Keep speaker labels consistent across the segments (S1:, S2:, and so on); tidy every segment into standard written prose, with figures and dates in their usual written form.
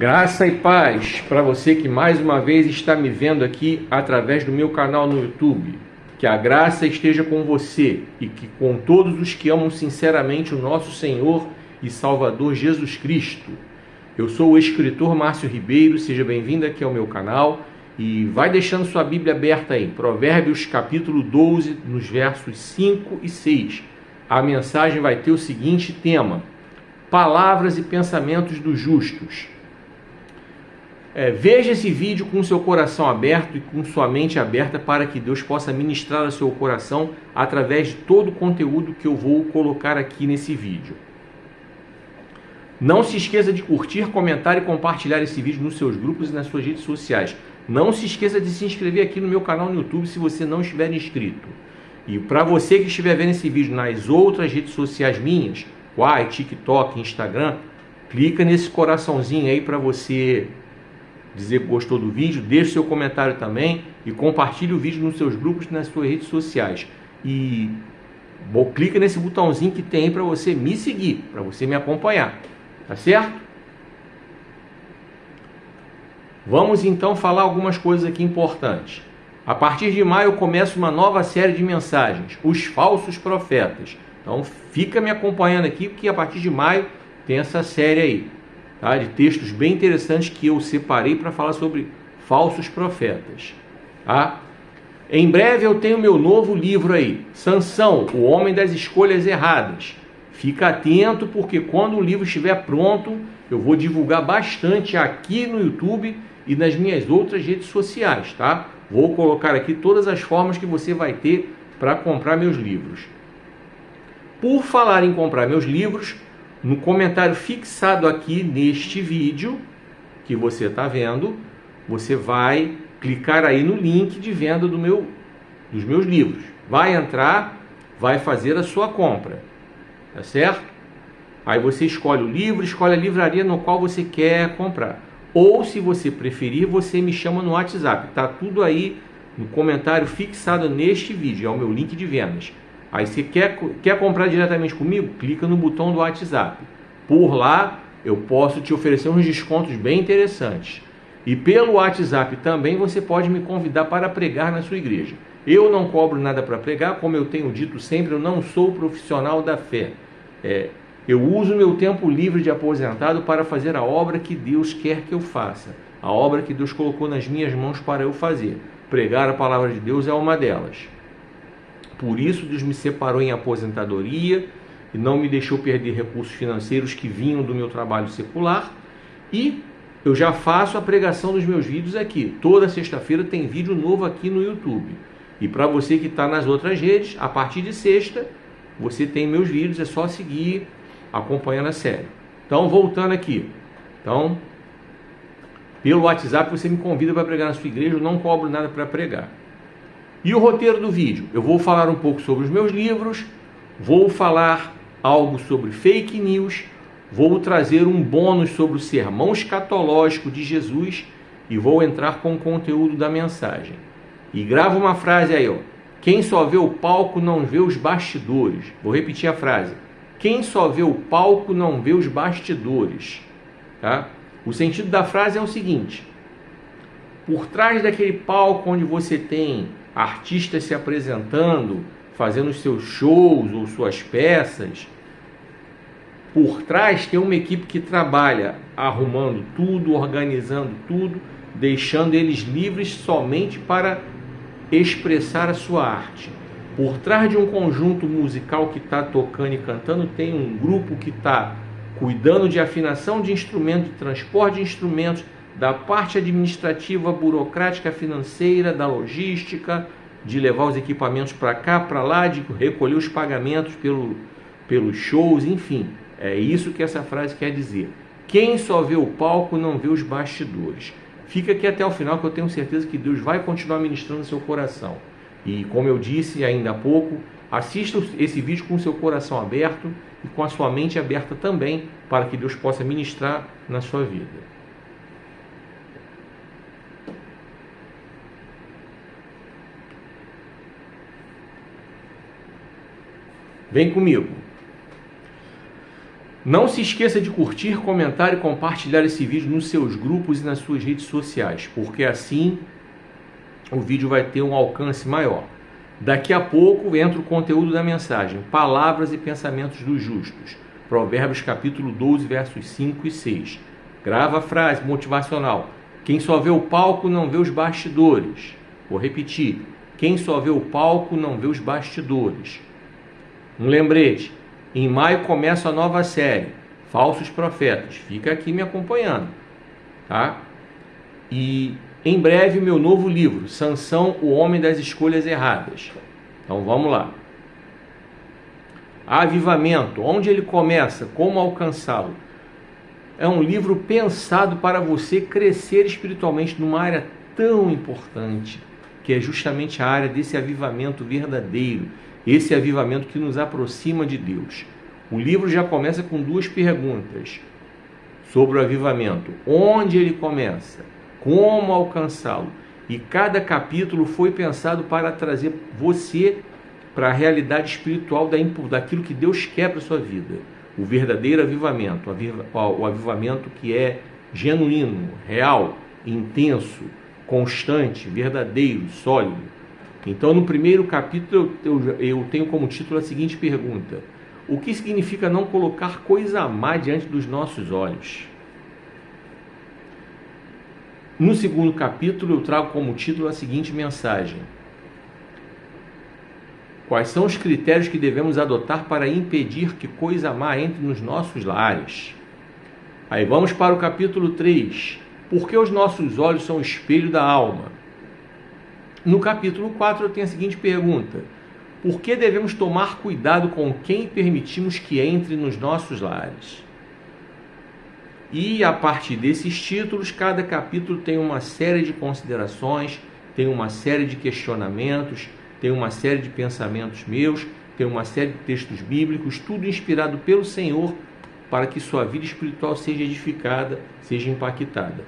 S1: Graça e paz para você que mais uma vez está me vendo aqui através do meu canal no YouTube. Que a graça esteja com você e que com todos os que amam sinceramente o nosso Senhor e Salvador Jesus Cristo. Eu sou o escritor Márcio Ribeiro, seja bem-vindo aqui ao meu canal e vai deixando sua Bíblia aberta aí, Provérbios capítulo 12, nos versos 5 e 6. A mensagem vai ter o seguinte tema: palavras e pensamentos dos justos. Veja esse vídeo com seu coração aberto e com sua mente aberta para que Deus possa ministrar ao seu coração através de todo o conteúdo que eu vou colocar aqui nesse vídeo. Não se esqueça de curtir, comentar e compartilhar esse vídeo nos seus grupos e nas suas redes sociais. Não se esqueça de se inscrever aqui no meu canal no YouTube se você não estiver inscrito. E para você que estiver vendo esse vídeo nas outras redes sociais minhas, Quai, TikTok, Instagram, clica nesse coraçãozinho aí para você dizer que gostou do vídeo, deixe seu comentário também e compartilhe o vídeo nos seus grupos e nas suas redes sociais. E clica nesse botãozinho que tem aí para você me seguir, para você me acompanhar, tá certo? Vamos então falar algumas coisas aqui importantes. A partir de maio eu começo uma nova série de mensagens, os falsos profetas. Então fica me acompanhando aqui, porque a partir de maio tem essa série aí, tá? De textos bem interessantes que eu separei para falar sobre falsos profetas, tá? Em breve eu tenho meu novo livro aí, Sansão, o homem das escolhas erradas. Fica atento, porque quando o livro estiver pronto, eu vou divulgar bastante aqui no YouTube e nas minhas outras redes sociais, tá? Vou colocar aqui todas as formas que você vai ter para comprar meus livros. Por falar em comprar meus livros, no comentário fixado aqui neste vídeo que você está vendo, você vai clicar aí no link de venda dos meus livros. Vai entrar, vai fazer a sua compra, tá certo? Aí você escolhe o livro, escolhe a livraria no qual você quer comprar. Ou, se você preferir, você me chama no WhatsApp. Tá tudo aí no comentário fixado neste vídeo, é o meu link de vendas. Aí você quer comprar diretamente comigo? Clica no botão do WhatsApp. Por lá eu posso te oferecer uns descontos bem interessantes. E pelo WhatsApp também você pode me convidar para pregar na sua igreja. Eu não cobro nada para pregar, como eu tenho dito sempre, eu não sou profissional da fé. Eu uso meu tempo livre de aposentado para fazer a obra que Deus quer que eu faça. A obra que Deus colocou nas minhas mãos para eu fazer. Pregar a palavra de Deus é uma delas. Por isso Deus me separou em aposentadoria e não me deixou perder recursos financeiros que vinham do meu trabalho secular. E eu já faço a pregação dos meus vídeos aqui. Toda sexta-feira tem vídeo novo aqui no YouTube. E para você que está nas outras redes, a partir de sexta, você tem meus vídeos, é só seguir acompanhando a série. Então, voltando aqui. Então, pelo WhatsApp você me convida para pregar na sua igreja, eu não cobro nada para pregar. E o roteiro do vídeo? Eu vou falar um pouco sobre os meus livros, vou falar algo sobre fake news, vou trazer um bônus sobre o sermão escatológico de Jesus e vou entrar com o conteúdo da mensagem. E grava uma frase aí, ó. Quem só vê o palco não vê os bastidores. Vou repetir a frase. Quem só vê o palco não vê os bastidores. Tá? O sentido da frase é o seguinte: por trás daquele palco onde você tem artistas se apresentando, fazendo os seus shows ou suas peças, por trás tem uma equipe que trabalha arrumando tudo, organizando tudo, deixando eles livres somente para expressar a sua arte. Por trás de um conjunto musical que está tocando e cantando, tem um grupo que está cuidando de afinação de instrumentos, de transporte de instrumentos, da parte administrativa, burocrática, financeira, da logística, de levar os equipamentos para cá, para lá, de recolher os pagamentos pelos shows, enfim. É isso que essa frase quer dizer. Quem só vê o palco não vê os bastidores. Fica aqui até o final, que eu tenho certeza que Deus vai continuar ministrando no seu coração. E como eu disse ainda há pouco, assista esse vídeo com o seu coração aberto e com a sua mente aberta também, para que Deus possa ministrar na sua vida. Vem comigo. Não se esqueça de curtir, comentar e compartilhar esse vídeo nos seus grupos e nas suas redes sociais, porque assim o vídeo vai ter um alcance maior. Daqui a pouco entra o conteúdo da mensagem, palavras e pensamentos dos justos. Provérbios capítulo 12, versos 5 e 6. Grava a frase motivacional: quem só vê o palco não vê os bastidores. Vou repetir: quem só vê o palco não vê os bastidores. Um lembrete: em maio começa a nova série, Falsos Profetas. Fica aqui me acompanhando, tá? E em breve meu novo livro, Sansão, o Homem das Escolhas Erradas. Então vamos lá. Avivamento, onde ele começa, como alcançá-lo. É um livro pensado para você crescer espiritualmente numa área tão importante, que é justamente a área desse avivamento verdadeiro, esse avivamento que nos aproxima de Deus. O livro já começa com duas perguntas sobre o avivamento: onde ele começa, como alcançá-lo. E cada capítulo foi pensado para trazer você para a realidade espiritual daquilo que Deus quer para a sua vida. O verdadeiro avivamento, o avivamento que é genuíno, real, intenso, constante, verdadeiro, sólido. Então, no primeiro capítulo, eu tenho como título a seguinte pergunta: o que significa não colocar coisa má diante dos nossos olhos? No segundo capítulo, eu trago como título a seguinte mensagem: quais são os critérios que devemos adotar para impedir que coisa má entre nos nossos lares? Aí vamos para o capítulo 3. Por que os nossos olhos são o espelho da alma? No capítulo 4 eu tenho a seguinte pergunta: por que devemos tomar cuidado com quem permitimos que entre nos nossos lares? E a partir desses títulos, cada capítulo tem uma série de considerações, tem uma série de questionamentos, tem uma série de pensamentos meus, tem uma série de textos bíblicos, tudo inspirado pelo Senhor para que sua vida espiritual seja edificada, seja impactada,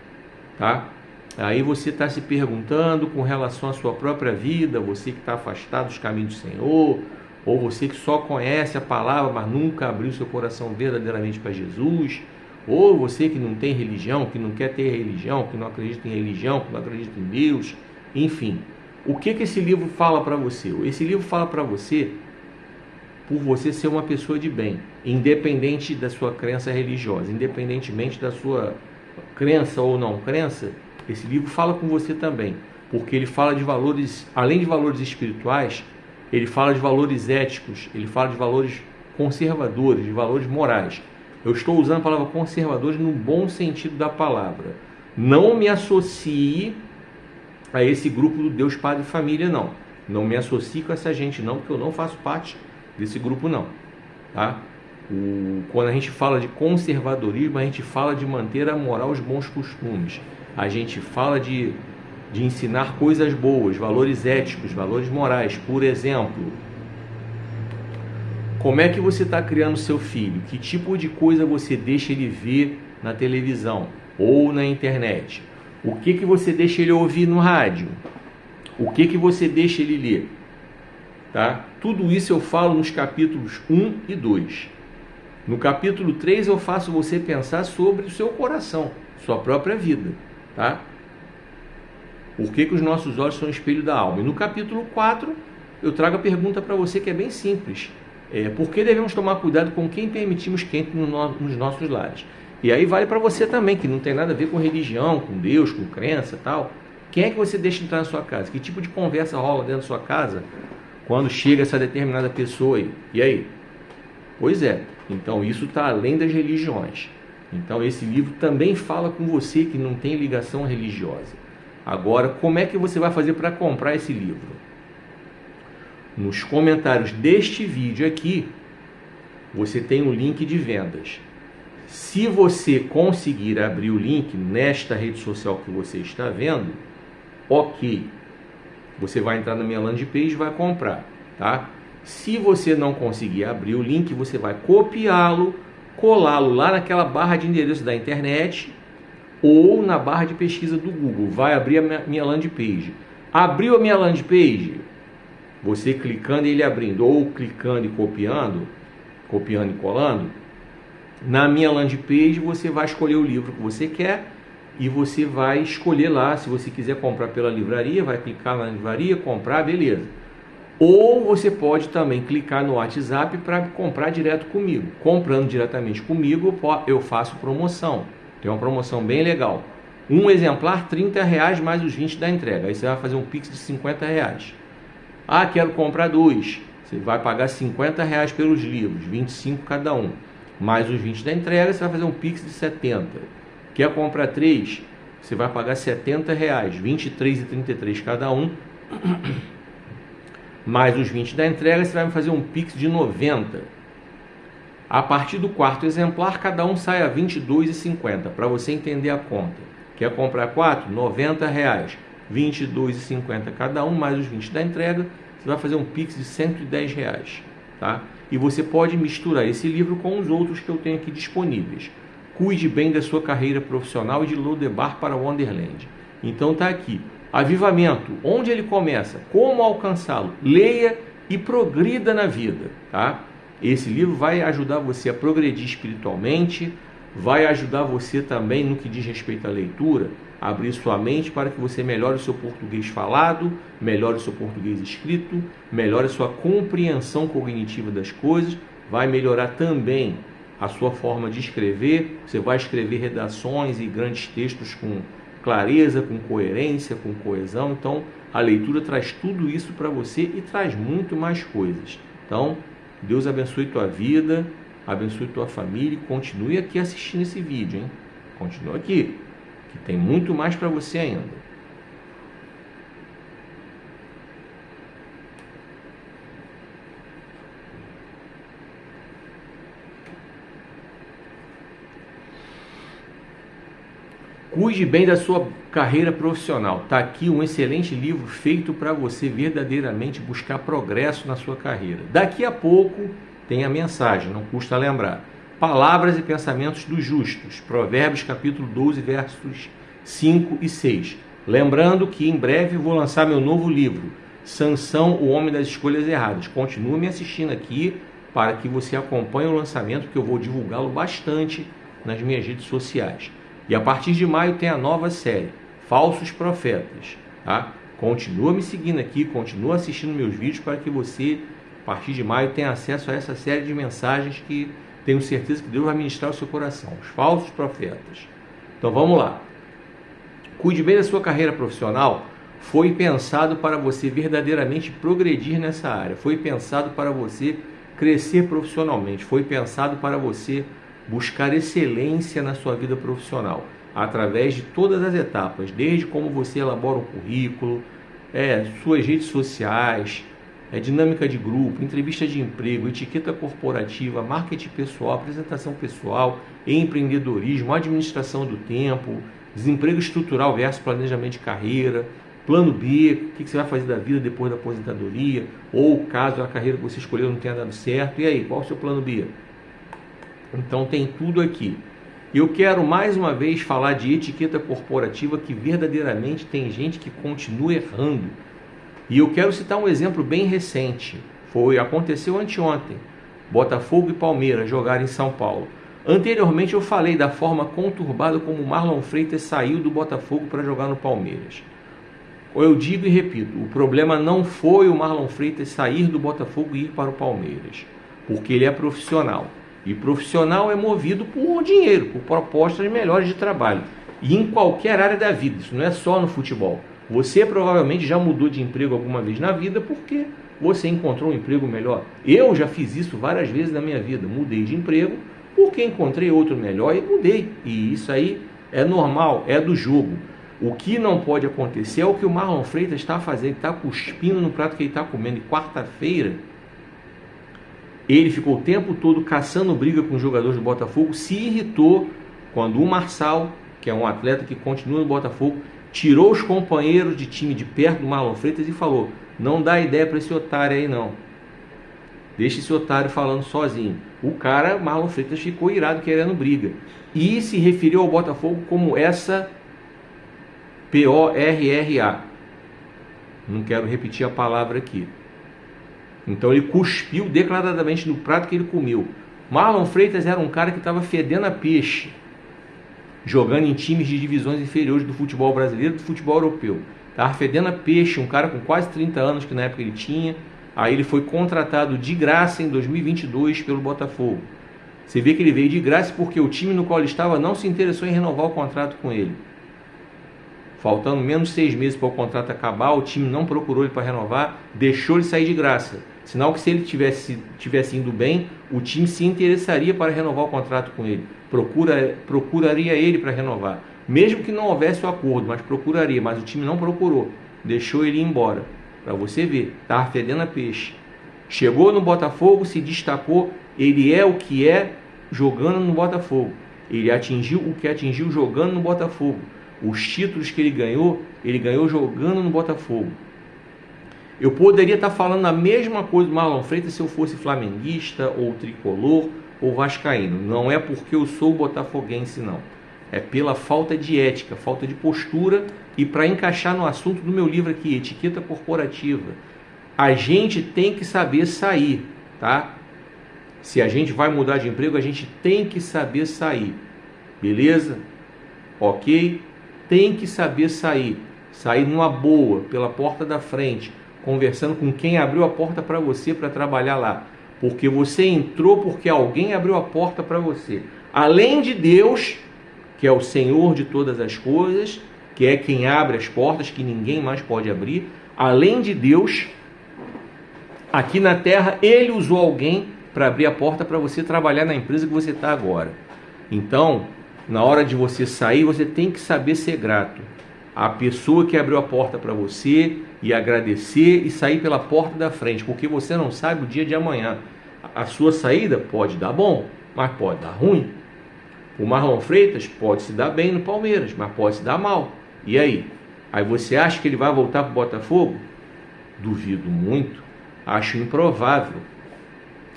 S1: tá? Aí você está se perguntando com relação à sua própria vida, você que está afastado dos caminhos do Senhor, ou você que só conhece a palavra, mas nunca abriu seu coração verdadeiramente para Jesus, ou você que não tem religião, que não quer ter religião, que não acredita em religião, que não acredita em Deus, enfim. O que esse livro fala para você? Esse livro fala para você por você ser uma pessoa de bem, independente da sua crença religiosa, independentemente da sua crença ou não crença. Esse livro fala com você também, porque ele fala de valores, além de valores espirituais, ele fala de valores éticos, ele fala de valores conservadores, de valores morais. Eu estou usando a palavra conservadores no bom sentido da palavra. Não me associe a esse grupo do Deus Pai e Família, não. Não me associe com essa gente, não, porque eu não faço parte desse grupo, não. Tá? Quando a gente fala de conservadorismo, a gente fala de manter a moral, os bons costumes. A gente fala de ensinar coisas boas, valores éticos, valores morais. Por exemplo, como é que você está criando seu filho? Que tipo de coisa você deixa ele ver na televisão ou na internet? O que você deixa ele ouvir no rádio? O que você deixa ele ler? Tá? Tudo isso eu falo nos capítulos 1 e 2. No capítulo 3 eu faço você pensar sobre o seu coração, sua própria vida. Tá? Por que os nossos olhos são o espelho da alma? E no capítulo 4 eu trago a pergunta para você que é bem simples. Por que devemos tomar cuidado com quem permitimos que entre nos nossos lares? E aí vale para você também, que não tem nada a ver com religião, com Deus, com crença e tal. Quem é que você deixa entrar na sua casa? Que tipo de conversa rola dentro da sua casa quando chega essa determinada pessoa aí? E aí? Pois é, então isso está além das religiões. Então esse livro também fala com você que não tem ligação religiosa. Agora, como é que você vai fazer para comprar esse livro? Nos comentários deste vídeo aqui, você tem um link de vendas. Se você conseguir abrir o link nesta rede social que você está vendo, ok. Você vai entrar na minha landing page e vai comprar, tá? Se você não conseguir abrir o link, você vai copiá-lo, colá-lo lá naquela barra de endereço da internet ou na barra de pesquisa do Google. Vai abrir a minha landing page. Abriu a minha landing page, você clicando e ele abrindo, ou clicando e copiando e colando, Na minha landing page você vai escolher o livro que você quer e você vai escolher lá, se você quiser comprar pela livraria, vai clicar na livraria, comprar, beleza. Ou você pode também clicar no WhatsApp para comprar direto comigo. Comprando diretamente comigo, eu faço promoção. Tem uma promoção bem legal. Um exemplar, R$30 mais os 20 da entrega. Aí você vai fazer um Pix de R$50. Ah, quero comprar 2. Você vai pagar R$50 pelos livros, 25 cada um. Mais os 20 da entrega, você vai fazer um Pix de 70. Quer comprar 3? Você vai pagar R$70, 23,33 cada um. Mais os 20 da entrega, você vai fazer um Pix de 90. A partir do quarto exemplar, cada um sai a R$22,50, para você entender a conta. Quer comprar 4? R$90, R$22,50 cada um, mais os 20 da entrega, você vai fazer um Pix de R$110, tá? E você pode misturar esse livro com os outros que eu tenho aqui disponíveis. Cuide bem da sua carreira profissional e de Lodebar para Wonderland. Então tá aqui. Avivamento, onde ele começa, como alcançá-lo, leia e progrida na vida, tá? Esse livro vai ajudar você a progredir espiritualmente, vai ajudar você também no que diz respeito à leitura, a abrir sua mente para que você melhore o seu português falado, melhore o seu português escrito, melhore a sua compreensão cognitiva das coisas, vai melhorar também a sua forma de escrever, você vai escrever redações e grandes textos com clareza, com coerência, com coesão. Então, a leitura traz tudo isso para você e traz muito mais coisas. Então, Deus abençoe tua vida, abençoe tua família e continue aqui assistindo esse vídeo, hein? Continua aqui, que tem muito mais para você ainda. Cuide bem da sua carreira profissional. Está aqui um excelente livro feito para você verdadeiramente buscar progresso na sua carreira. Daqui a pouco tem a mensagem, não custa lembrar. Palavras e pensamentos dos justos. Provérbios capítulo 12, versos 5 e 6. Lembrando que em breve vou lançar meu novo livro, Sansão, o Homem das Escolhas Erradas. Continue me assistindo aqui para que você acompanhe o lançamento, que eu vou divulgá-lo bastante nas minhas redes sociais. E a partir de maio tem a nova série, Falsos Profetas, tá? Continua me seguindo aqui, continua assistindo meus vídeos para que você, a partir de maio, tenha acesso a essa série de mensagens que tenho certeza que Deus vai ministrar ao seu coração, os falsos profetas. Então vamos lá. Cuide bem da sua carreira profissional. Foi pensado para você verdadeiramente progredir nessa área, foi pensado para você crescer profissionalmente, foi pensado para você buscar excelência na sua vida profissional, através de todas as etapas, desde como você elabora um currículo, suas redes sociais, dinâmica de grupo, entrevista de emprego, etiqueta corporativa, marketing pessoal, apresentação pessoal, empreendedorismo, administração do tempo, desemprego estrutural versus planejamento de carreira, plano B, o que você vai fazer da vida depois da aposentadoria, ou caso a carreira que você escolheu não tenha dado certo, e aí, qual é o seu plano B? Então tem tudo aqui. Eu quero mais uma vez falar de etiqueta corporativa, que verdadeiramente tem gente que continua errando. E eu quero citar um exemplo bem recente. Aconteceu anteontem. Botafogo e Palmeiras jogaram em São Paulo. Anteriormente eu falei da forma conturbada como o Marlon Freitas saiu do Botafogo para jogar no Palmeiras. Eu digo e repito, o problema não foi o Marlon Freitas sair do Botafogo e ir para o Palmeiras, porque ele é profissional. E profissional é movido por dinheiro, por propostas melhores de trabalho. E em qualquer área da vida, isso não é só no futebol. Você provavelmente já mudou de emprego alguma vez na vida porque você encontrou um emprego melhor. Eu já fiz isso várias vezes na minha vida. Mudei de emprego porque encontrei outro melhor e mudei. E isso aí é normal, é do jogo. O que não pode acontecer é o que o Marlon Freitas está fazendo, está cuspindo no prato que ele está comendo. E quarta-feira ele ficou o tempo todo caçando briga com os jogadores do Botafogo, se irritou quando o Marçal, que é um atleta que continua no Botafogo, tirou os companheiros de time de perto do Marlon Freitas e falou: não dá ideia para esse otário aí não, deixa esse otário falando sozinho. O cara, Marlon Freitas, ficou irado querendo briga e se referiu ao Botafogo como essa PORRA. Não quero repetir a palavra aqui. Então ele cuspiu declaradamente no prato que ele comeu. Marlon Freitas era um cara que estava fedendo a peixe, jogando em times de divisões inferiores do futebol brasileiro e do futebol europeu. Estava fedendo a peixe, um cara com quase 30 anos que na época ele tinha. Aí ele foi contratado de graça em 2022 pelo Botafogo. Você vê que ele veio de graça porque o time no qual ele estava não se interessou em renovar o contrato com ele. Faltando menos de 6 meses para o contrato acabar, o time não procurou ele para renovar, deixou ele sair de graça. Sinal que se ele tivesse indo bem, o time se interessaria para renovar o contrato com ele. Procuraria ele para renovar. Mesmo que não houvesse o acordo, mas procuraria. Mas o time não procurou. Deixou ele ir embora. Para você ver, estava fedendo a peixe. Chegou no Botafogo, se destacou. Ele é o que é jogando no Botafogo. Ele atingiu o que atingiu jogando no Botafogo. Os títulos que ele ganhou jogando no Botafogo. Eu poderia estar falando a mesma coisa do Marlon Freitas se eu fosse flamenguista, ou tricolor, ou vascaíno. Não é porque eu sou botafoguense, não. É pela falta de ética, falta de postura. E para encaixar no assunto do meu livro aqui, Etiqueta Corporativa, a gente tem que saber sair, tá? Se a gente vai mudar de emprego, a gente tem que saber sair. Beleza? Ok? Tem que saber sair. Sair numa boa, pela porta da frente, conversando com quem abriu a porta para você para trabalhar lá. Porque você entrou porque alguém abriu a porta para você. Além de Deus, que é o Senhor de todas as coisas, que é quem abre as portas que ninguém mais pode abrir. Além de Deus, aqui na terra, Ele usou alguém para abrir a porta para você trabalhar na empresa que você está agora. Então, na hora de você sair, você tem que saber ser grato à pessoa que abriu a porta para você e agradecer e sair pela porta da frente, porque você não sabe o dia de amanhã. A sua saída pode dar bom, mas pode dar ruim. O Marlon Freitas pode se dar bem no Palmeiras, mas pode se dar mal. E aí? Aí você acha que ele vai voltar para o Botafogo? Duvido muito. Acho improvável.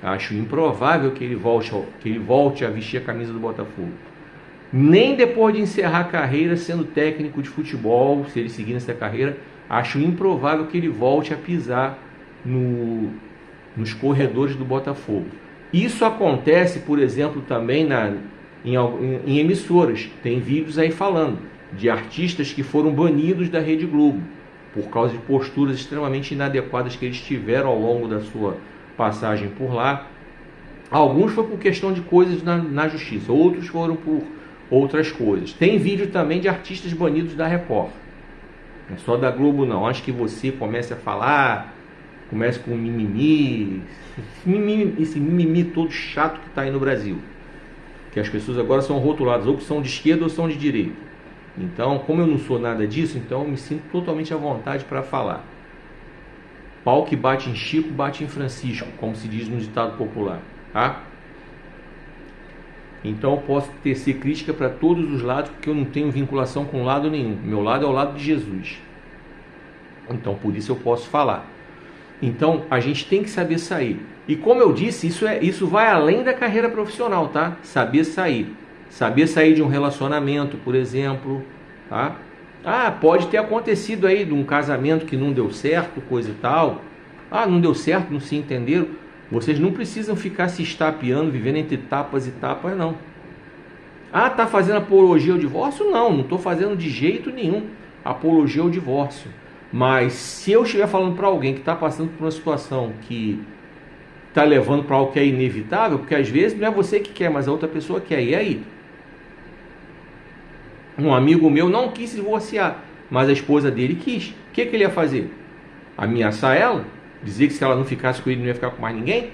S1: Acho improvável que ele volte a vestir a camisa do Botafogo. Nem depois de encerrar a carreira sendo técnico de futebol, se ele seguir nessa carreira, acho improvável que ele volte a pisar nos corredores do Botafogo. Isso acontece, por exemplo, também em emissoras. Tem vídeos aí falando de artistas que foram banidos da Rede Globo por causa de posturas extremamente inadequadas que eles tiveram ao longo da sua passagem por lá. Alguns foi por questão de coisas na justiça, outros foram por outras coisas. Tem vídeo também de artistas banidos da Record. Não é só da Globo não. Acho que você comece a falar, comece com mimimi, esse mimimi todo chato que está aí no Brasil. Que as pessoas agora são rotuladas ou que são de esquerda ou são de direita. Então, como eu não sou nada disso, então eu me sinto totalmente à vontade para falar. Pau que bate em Chico, bate em Francisco, como se diz no ditado popular, tá? Então eu posso tecer crítica para todos os lados, porque eu não tenho vinculação com lado nenhum. Meu lado é o lado de Jesus. Então por isso eu posso falar. Então a gente tem que saber sair. E como eu disse, isso vai além da carreira profissional, tá? Saber sair. Saber sair de um relacionamento, por exemplo, tá? Ah, pode ter acontecido aí de um casamento que não deu certo, coisa e tal. Ah, não deu certo, não se entenderam. Vocês não precisam ficar se estapeando, vivendo entre tapas e tapas, não. Ah, tá fazendo apologia ao divórcio? Não estou fazendo de jeito nenhum apologia ao divórcio. Mas se eu estiver falando para alguém que está passando por uma situação que está levando para algo que é inevitável, porque às vezes não é você que quer, mas a outra pessoa quer. E aí? Um amigo meu não quis se divorciar, mas a esposa dele quis. O que ele ia fazer? Ameaçar ela? Dizer que se ela não ficasse com ele não ia ficar com mais ninguém?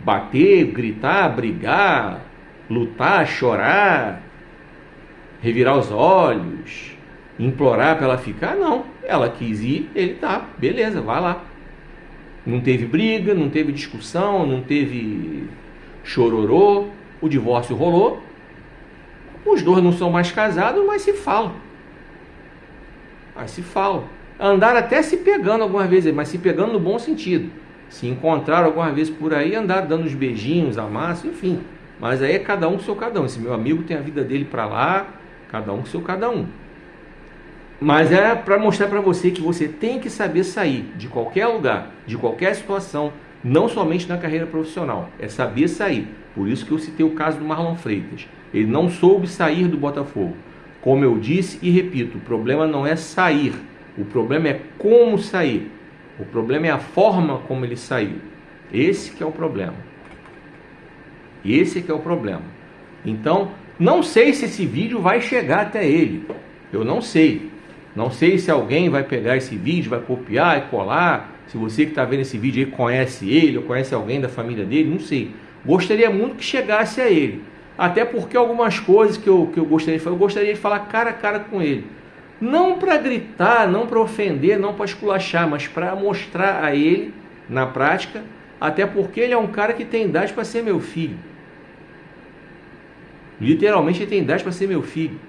S1: Bater, gritar, brigar, lutar, chorar, revirar os olhos, implorar para ela ficar? Não, ela quis ir, ele tá, beleza, vai lá. Não teve briga, não teve discussão, não teve chororô, o divórcio rolou. Os dois não são mais casados, mas se falam. Mas se falam. Andaram até se pegando algumas vezes, mas se pegando no bom sentido. Se encontraram algumas vezes por aí, andaram dando uns beijinhos, amassos, enfim. Mas aí é cada um com seu cada um. Esse meu amigo tem a vida dele para lá, cada um com seu cada um. Mas é para mostrar para você que você tem que saber sair de qualquer lugar, de qualquer situação, não somente na carreira profissional. É saber sair. Por isso que eu citei o caso do Marlon Freitas. Ele não soube sair do Botafogo. Como eu disse e repito, o problema não é sair. O problema é como sair. O problema é a forma como ele saiu. Esse que é o problema. Esse que é o problema. Então, não sei se esse vídeo vai chegar até ele. Eu não sei. Não sei se alguém vai pegar esse vídeo, vai copiar e colar. Se você que está vendo esse vídeo aí conhece ele ou conhece alguém da família dele, não sei. Gostaria muito que chegasse a ele. Até porque algumas coisas que eu gostaria de falar, eu gostaria de falar cara a cara com ele. Não para gritar, não para ofender, não para esculachar, mas para mostrar a ele, na prática, até porque ele é um cara que tem idade para ser meu filho. Literalmente ele tem idade para ser meu filho.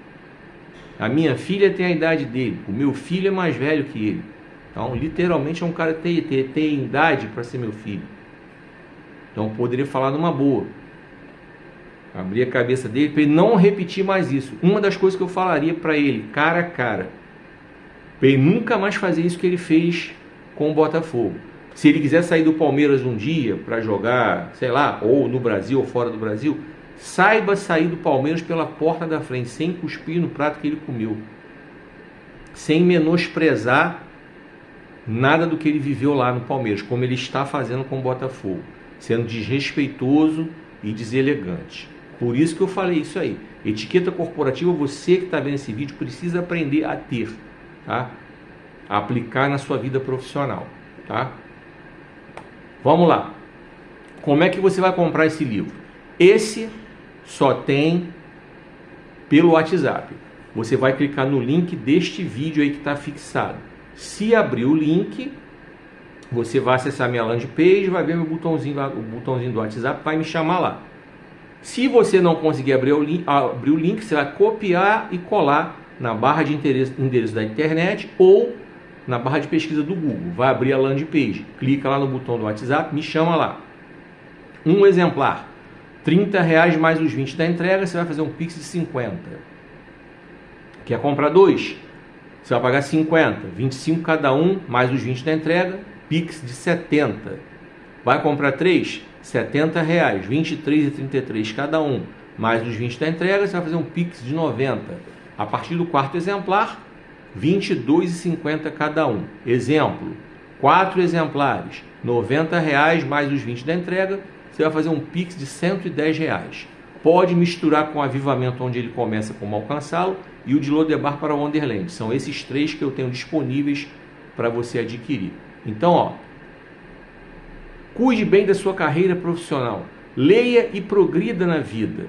S1: A minha filha tem a idade dele, o meu filho é mais velho que ele. Então, literalmente é um cara que tem idade para ser meu filho. Então, eu poderia falar numa boa. Abrir a cabeça dele para ele não repetir mais isso. Uma das coisas que eu falaria para ele, cara a cara, para ele nunca mais fazer isso que ele fez com o Botafogo. Se ele quiser sair do Palmeiras um dia para jogar, sei lá, ou no Brasil ou fora do Brasil, saiba sair do Palmeiras pela porta da frente, sem cuspir no prato que ele comeu, sem menosprezar nada do que ele viveu lá no Palmeiras, como ele está fazendo com o Botafogo, sendo desrespeitoso e deselegante. Por isso que eu falei isso aí. Etiqueta corporativa, você que está vendo esse vídeo precisa aprender a ter, tá? A aplicar na sua vida profissional, tá? Vamos lá. Como é que você vai comprar esse livro? Esse só tem pelo WhatsApp. Você vai clicar no link deste vídeo aí que está fixado. Se abrir o link, você vai acessar minha landing page, vai ver meu botãozinho lá, o botãozinho do WhatsApp, vai me chamar lá. Se você não conseguir abrir o link, você vai copiar e colar na barra de endereço da internet ou na barra de pesquisa do Google. Vai abrir a landing page, clica lá no botão do WhatsApp, me chama lá. Um exemplar, R$30 mais os 20 da entrega, você vai fazer um Pix de 50. Quer comprar 2? Você vai pagar 50, 25 cada um, mais os 20 da entrega, Pix de 70. Vai comprar 3? R$70, 23,33 cada um, mais os 20 da entrega, você vai fazer um Pix de 90. A partir do quarto exemplar, R$22,50 cada um. Exemplo, 4 exemplares, R$90 mais os 20 da entrega, você vai fazer um Pix de R$110. Pode misturar com o Avivamento, onde ele começa, como alcançá-lo, e o de Lodebar para Wonderland. São esses 3 que eu tenho disponíveis para você adquirir. Então, ó, cuide bem da sua carreira profissional. Leia e progrida na vida.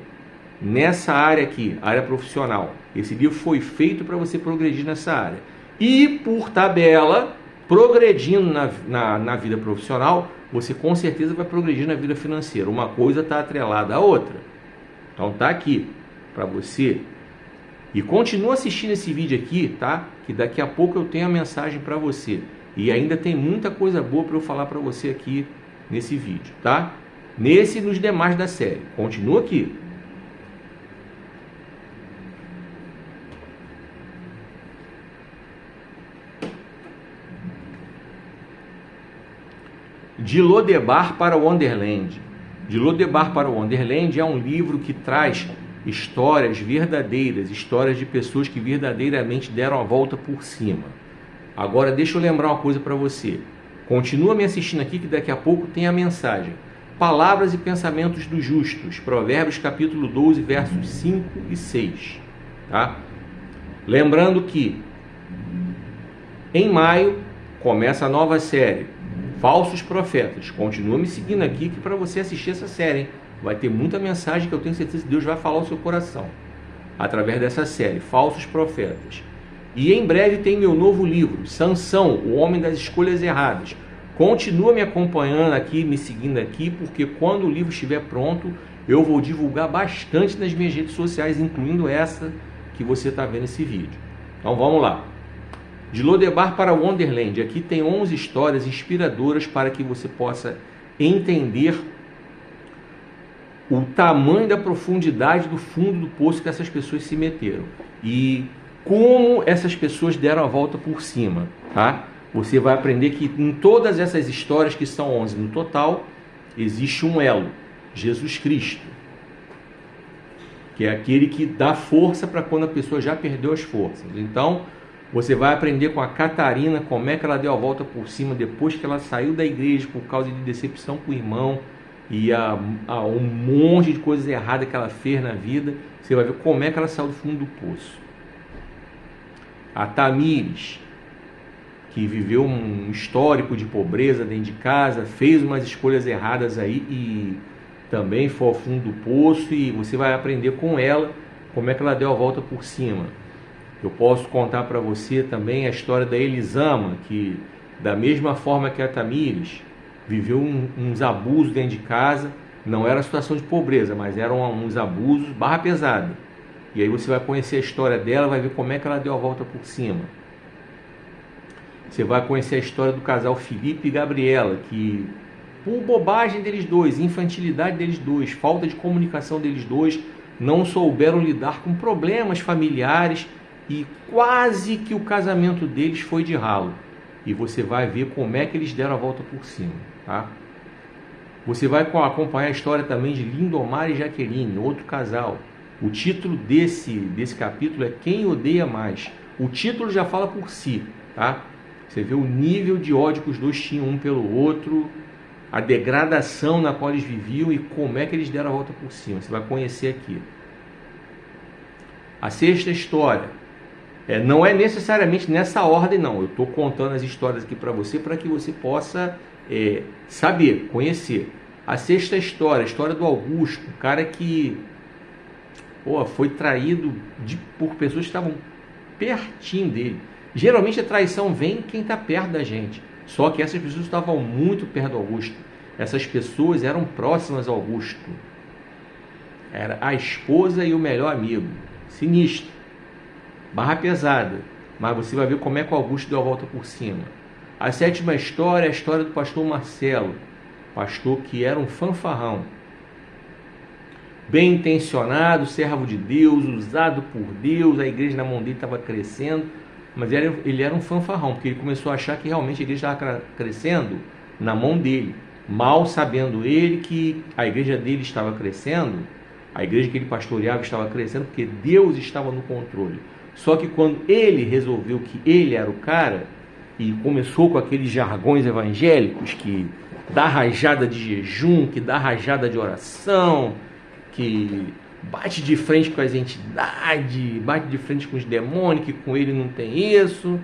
S1: Nessa área aqui, área profissional. Esse livro foi feito para você progredir nessa área. E, por tabela, progredindo na vida profissional, você com certeza vai progredir na vida financeira. Uma coisa está atrelada à outra. Então tá aqui para você. E continua assistindo esse vídeo aqui, tá? Que daqui a pouco eu tenho a mensagem para você. E ainda tem muita coisa boa para eu falar para você aqui nesse vídeo, tá? Nesse e nos demais da série. Continua aqui. De Lodebar para Wonderland. De Lodebar para Wonderland é um livro que traz histórias verdadeiras, histórias de pessoas que verdadeiramente deram a volta por cima. Agora deixa eu lembrar uma coisa para você. Continua me assistindo aqui que daqui a pouco tem a mensagem. Palavras e pensamentos dos justos. Provérbios capítulo 12, versos 5 e 6. Tá? Lembrando que em maio começa a nova série Falsos Profetas. Continua me seguindo aqui que para você assistir essa série, hein? Vai ter muita mensagem que eu tenho certeza que Deus vai falar ao seu coração através dessa série, Falsos Profetas. E em breve tem meu novo livro, Sansão, o Homem das Escolhas Erradas. Continua me acompanhando aqui, me seguindo aqui, porque quando o livro estiver pronto, eu vou divulgar bastante nas minhas redes sociais, incluindo essa que você está vendo esse vídeo. Então vamos lá. De Lodebar para Wonderland. Aqui tem 11 histórias inspiradoras para que você possa entender o tamanho da profundidade do fundo do poço que essas pessoas se meteram e como essas pessoas deram a volta por cima, tá? Você vai aprender que em todas essas histórias, que são 11 no total, existe um elo. Jesus Cristo, que é aquele que dá força para quando a pessoa já perdeu as forças. Então, você vai aprender com a Catarina como é que ela deu a volta por cima depois que ela saiu da igreja por causa de decepção com o irmão e um monte de coisas erradas que ela fez na vida. Você vai ver como é que ela saiu do fundo do poço. A Tamires, que viveu um histórico de pobreza dentro de casa, fez umas escolhas erradas aí e também foi ao fundo do poço, e você vai aprender com ela como é que ela deu a volta por cima. Eu posso contar para você também a história da Elisama, que da mesma forma que a Tamires, viveu uns abusos dentro de casa. Não era situação de pobreza, mas eram uns abusos barra pesada. E aí você vai conhecer a história dela, vai ver como é que ela deu a volta por cima. Você vai conhecer a história do casal Felipe e Gabriela, que por bobagem deles dois, infantilidade deles dois, falta de comunicação deles dois, não souberam lidar com problemas familiares e quase que o casamento deles foi de ralo. E você vai ver como é que eles deram a volta por cima, tá? Você vai acompanhar a história também de Lindomar e Jaqueline, outro casal. O título desse capítulo é Quem Odeia Mais. O título já fala por si, tá? Você vê o nível de ódio que os dois tinham um pelo outro, a degradação na qual eles viviam e como é que eles deram a volta por cima. Você vai conhecer aqui. A sexta história, não é necessariamente nessa ordem, não. Eu estou contando as histórias aqui para que você possa saber, conhecer. A sexta história, a história do Augusto, um cara que foi traído por pessoas que estavam pertinho dele. Geralmente a traição vem quem está perto da gente. Só que essas pessoas estavam muito perto do Augusto. Essas pessoas eram próximas ao Augusto. Era a esposa e o melhor amigo. Sinistro. Barra pesada. Mas você vai ver como é que o Augusto deu a volta por cima. A sétima história é a história do pastor Marcelo. Pastor que era um fanfarrão. Bem intencionado, servo de Deus, usado por Deus. A igreja na mão dele estava crescendo. Mas ele era um fanfarrão, porque ele começou a achar que realmente a igreja estava crescendo na mão dele. Mal sabendo ele que a igreja dele estava crescendo, a igreja que ele pastoreava estava crescendo, porque Deus estava no controle. Só que quando ele resolveu que ele era o cara, e começou com aqueles jargões evangélicos, que dá rajada de jejum, que dá rajada de oração, que bate de frente com as entidades, bate de frente com os demônios, que com ele não tem isso,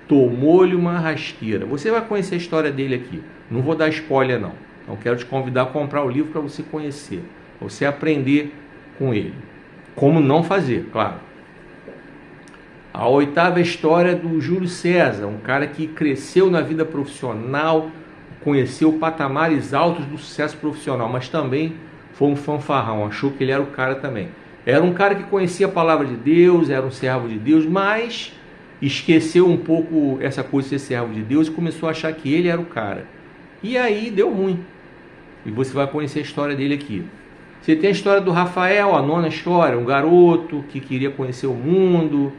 S1: tomou-lhe uma rasteira. Você vai conhecer a história dele aqui. Não vou dar spoiler, não. Então quero te convidar a comprar o livro para você conhecer, para você aprender com ele. Como não fazer, claro. A oitava história do Júlio César, um cara que cresceu na vida profissional, conheceu patamares altos do sucesso profissional, mas também foi um fanfarrão, achou que ele era o cara também. Era um cara que conhecia a palavra de Deus, era um servo de Deus, mas esqueceu um pouco essa coisa de ser servo de Deus e começou a achar que ele era o cara. E aí deu ruim. E você vai conhecer a história dele aqui. Você tem a história do Rafael, a nona história, um garoto que queria conhecer o mundo,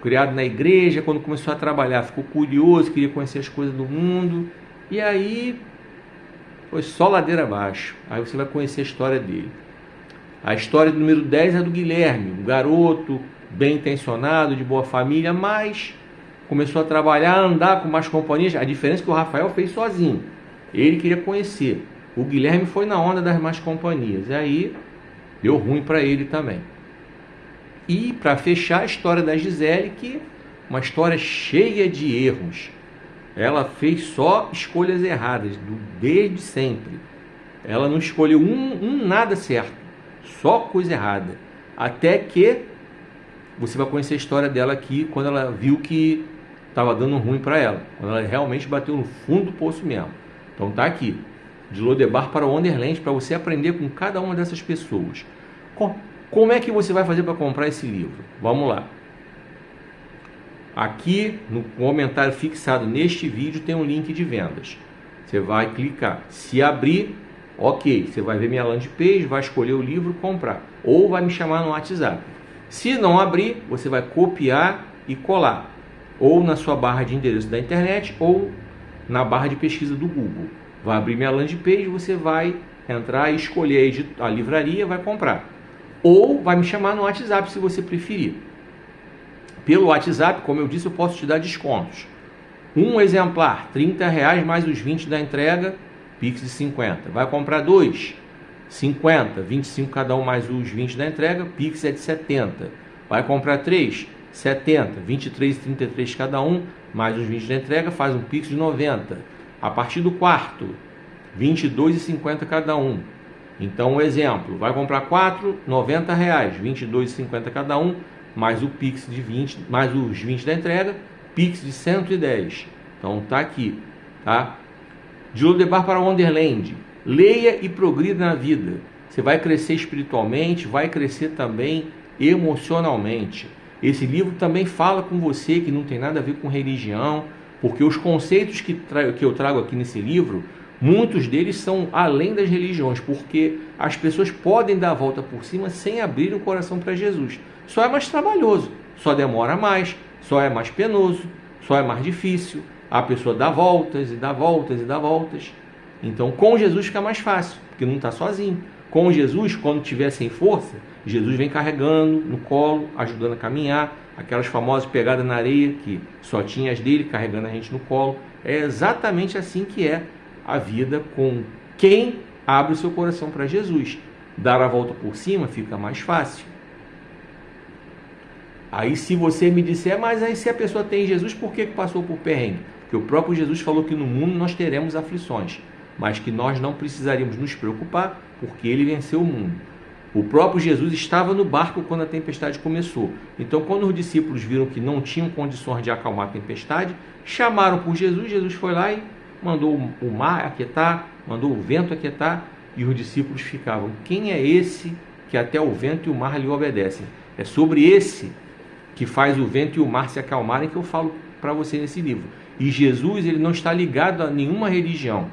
S1: criado na igreja, quando começou a trabalhar, ficou curioso, queria conhecer as coisas do mundo, e aí foi só ladeira abaixo. Aí você vai conhecer a história dele. A história do número 10 é do Guilherme, um garoto bem intencionado, de boa família, mas começou a trabalhar, a andar com mais companhias. A diferença é que o Rafael fez sozinho. Ele queria conhecer. O Guilherme foi na onda das más companhias. E aí deu ruim para ele também. E para fechar, a história da Gisele, que uma história cheia de erros. Ela fez só escolhas erradas, desde sempre. Ela não escolheu nada certo, só coisa errada. Até que você vai conhecer a história dela aqui, quando ela viu que estava dando ruim para ela. Quando ela realmente bateu no fundo do poço mesmo. Então tá aqui, de Lodebar para Wonderland, para você aprender com cada uma dessas pessoas. Como é que você vai fazer para comprar esse livro? Vamos lá. Aqui no comentário fixado neste vídeo tem um link de vendas. Você vai clicar. Se abrir, ok. Você vai ver minha landing page, vai escolher o livro, comprar. Ou vai me chamar no WhatsApp. Se não abrir, você vai copiar e colar. Ou na sua barra de endereço da internet, ou na barra de pesquisa do Google. Vai abrir minha landing page, você vai entrar e escolher a livraria, vai comprar. Ou vai me chamar no WhatsApp, se você preferir. Pelo WhatsApp, como eu disse, eu posso te dar descontos. Um exemplar, R$30 mais os 20 da entrega, Pix de 50. Vai comprar dois, 50, 25 cada um mais os 20 da entrega, Pix é de 70. Vai comprar três, 70, 23 e 33 cada um, mais os 20 da entrega, faz um Pix de 90. A partir do quarto, 22 e 50 cada um. Então, um exemplo, vai comprar 4, R$90, 22 e 50 cada um, mais o Pix de 20, mais os 20 da entrega, Pix de 110. Então, tá aqui, tá? De Lodebar para Wonderland. Leia e progrida na vida. Você vai crescer espiritualmente, vai crescer também emocionalmente. Esse livro também fala com você que não tem nada a ver com religião, porque os conceitos que eu trago aqui nesse livro, muitos deles são além das religiões, porque as pessoas podem dar a volta por cima sem abrir o coração para Jesus. Só é mais trabalhoso, só demora mais, só é mais penoso, só é mais difícil. A pessoa dá voltas e dá voltas e dá voltas. Então, com Jesus fica mais fácil, porque não está sozinho. Com Jesus, quando tiver sem força, Jesus vem carregando no colo, ajudando a caminhar. Aquelas famosas pegadas na areia, que só tinha as dele, carregando a gente no colo. É exatamente assim que é a vida com quem abre o seu coração para Jesus. Dar a volta por cima fica mais fácil. Aí se você me disser, mas aí se a pessoa tem Jesus, por que passou por perrengue? Porque o próprio Jesus falou que no mundo nós teremos aflições, mas que nós não precisaríamos nos preocupar, porque ele venceu o mundo. O próprio Jesus estava no barco quando a tempestade começou. Então, quando os discípulos viram que não tinham condições de acalmar a tempestade, chamaram por Jesus. Jesus foi lá e mandou o mar aquietar, mandou o vento aquietar, e os discípulos ficavam: quem é esse que até o vento e o mar lhe obedecem? É sobre esse que faz o vento e o mar se acalmarem que eu falo para você nesse livro. E Jesus, ele não está ligado a nenhuma religião,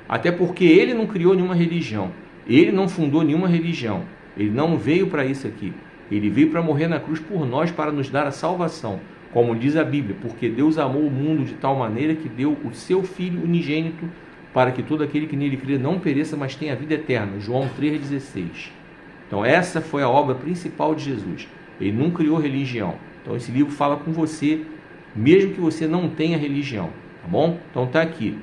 S1: até porque ele não criou nenhuma religião, ele não fundou nenhuma religião, ele não veio para isso aqui. Ele veio para morrer na cruz por nós, para nos dar a salvação, como diz a Bíblia, porque Deus amou o mundo de tal maneira que deu o seu Filho unigênito, para que todo aquele que nele crê não pereça, mas tenha vida eterna. João 3,16. Então essa foi a obra principal de Jesus. Ele não criou religião. Então esse livro fala com você, mesmo que você não tenha religião, tá bom? Então tá aqui.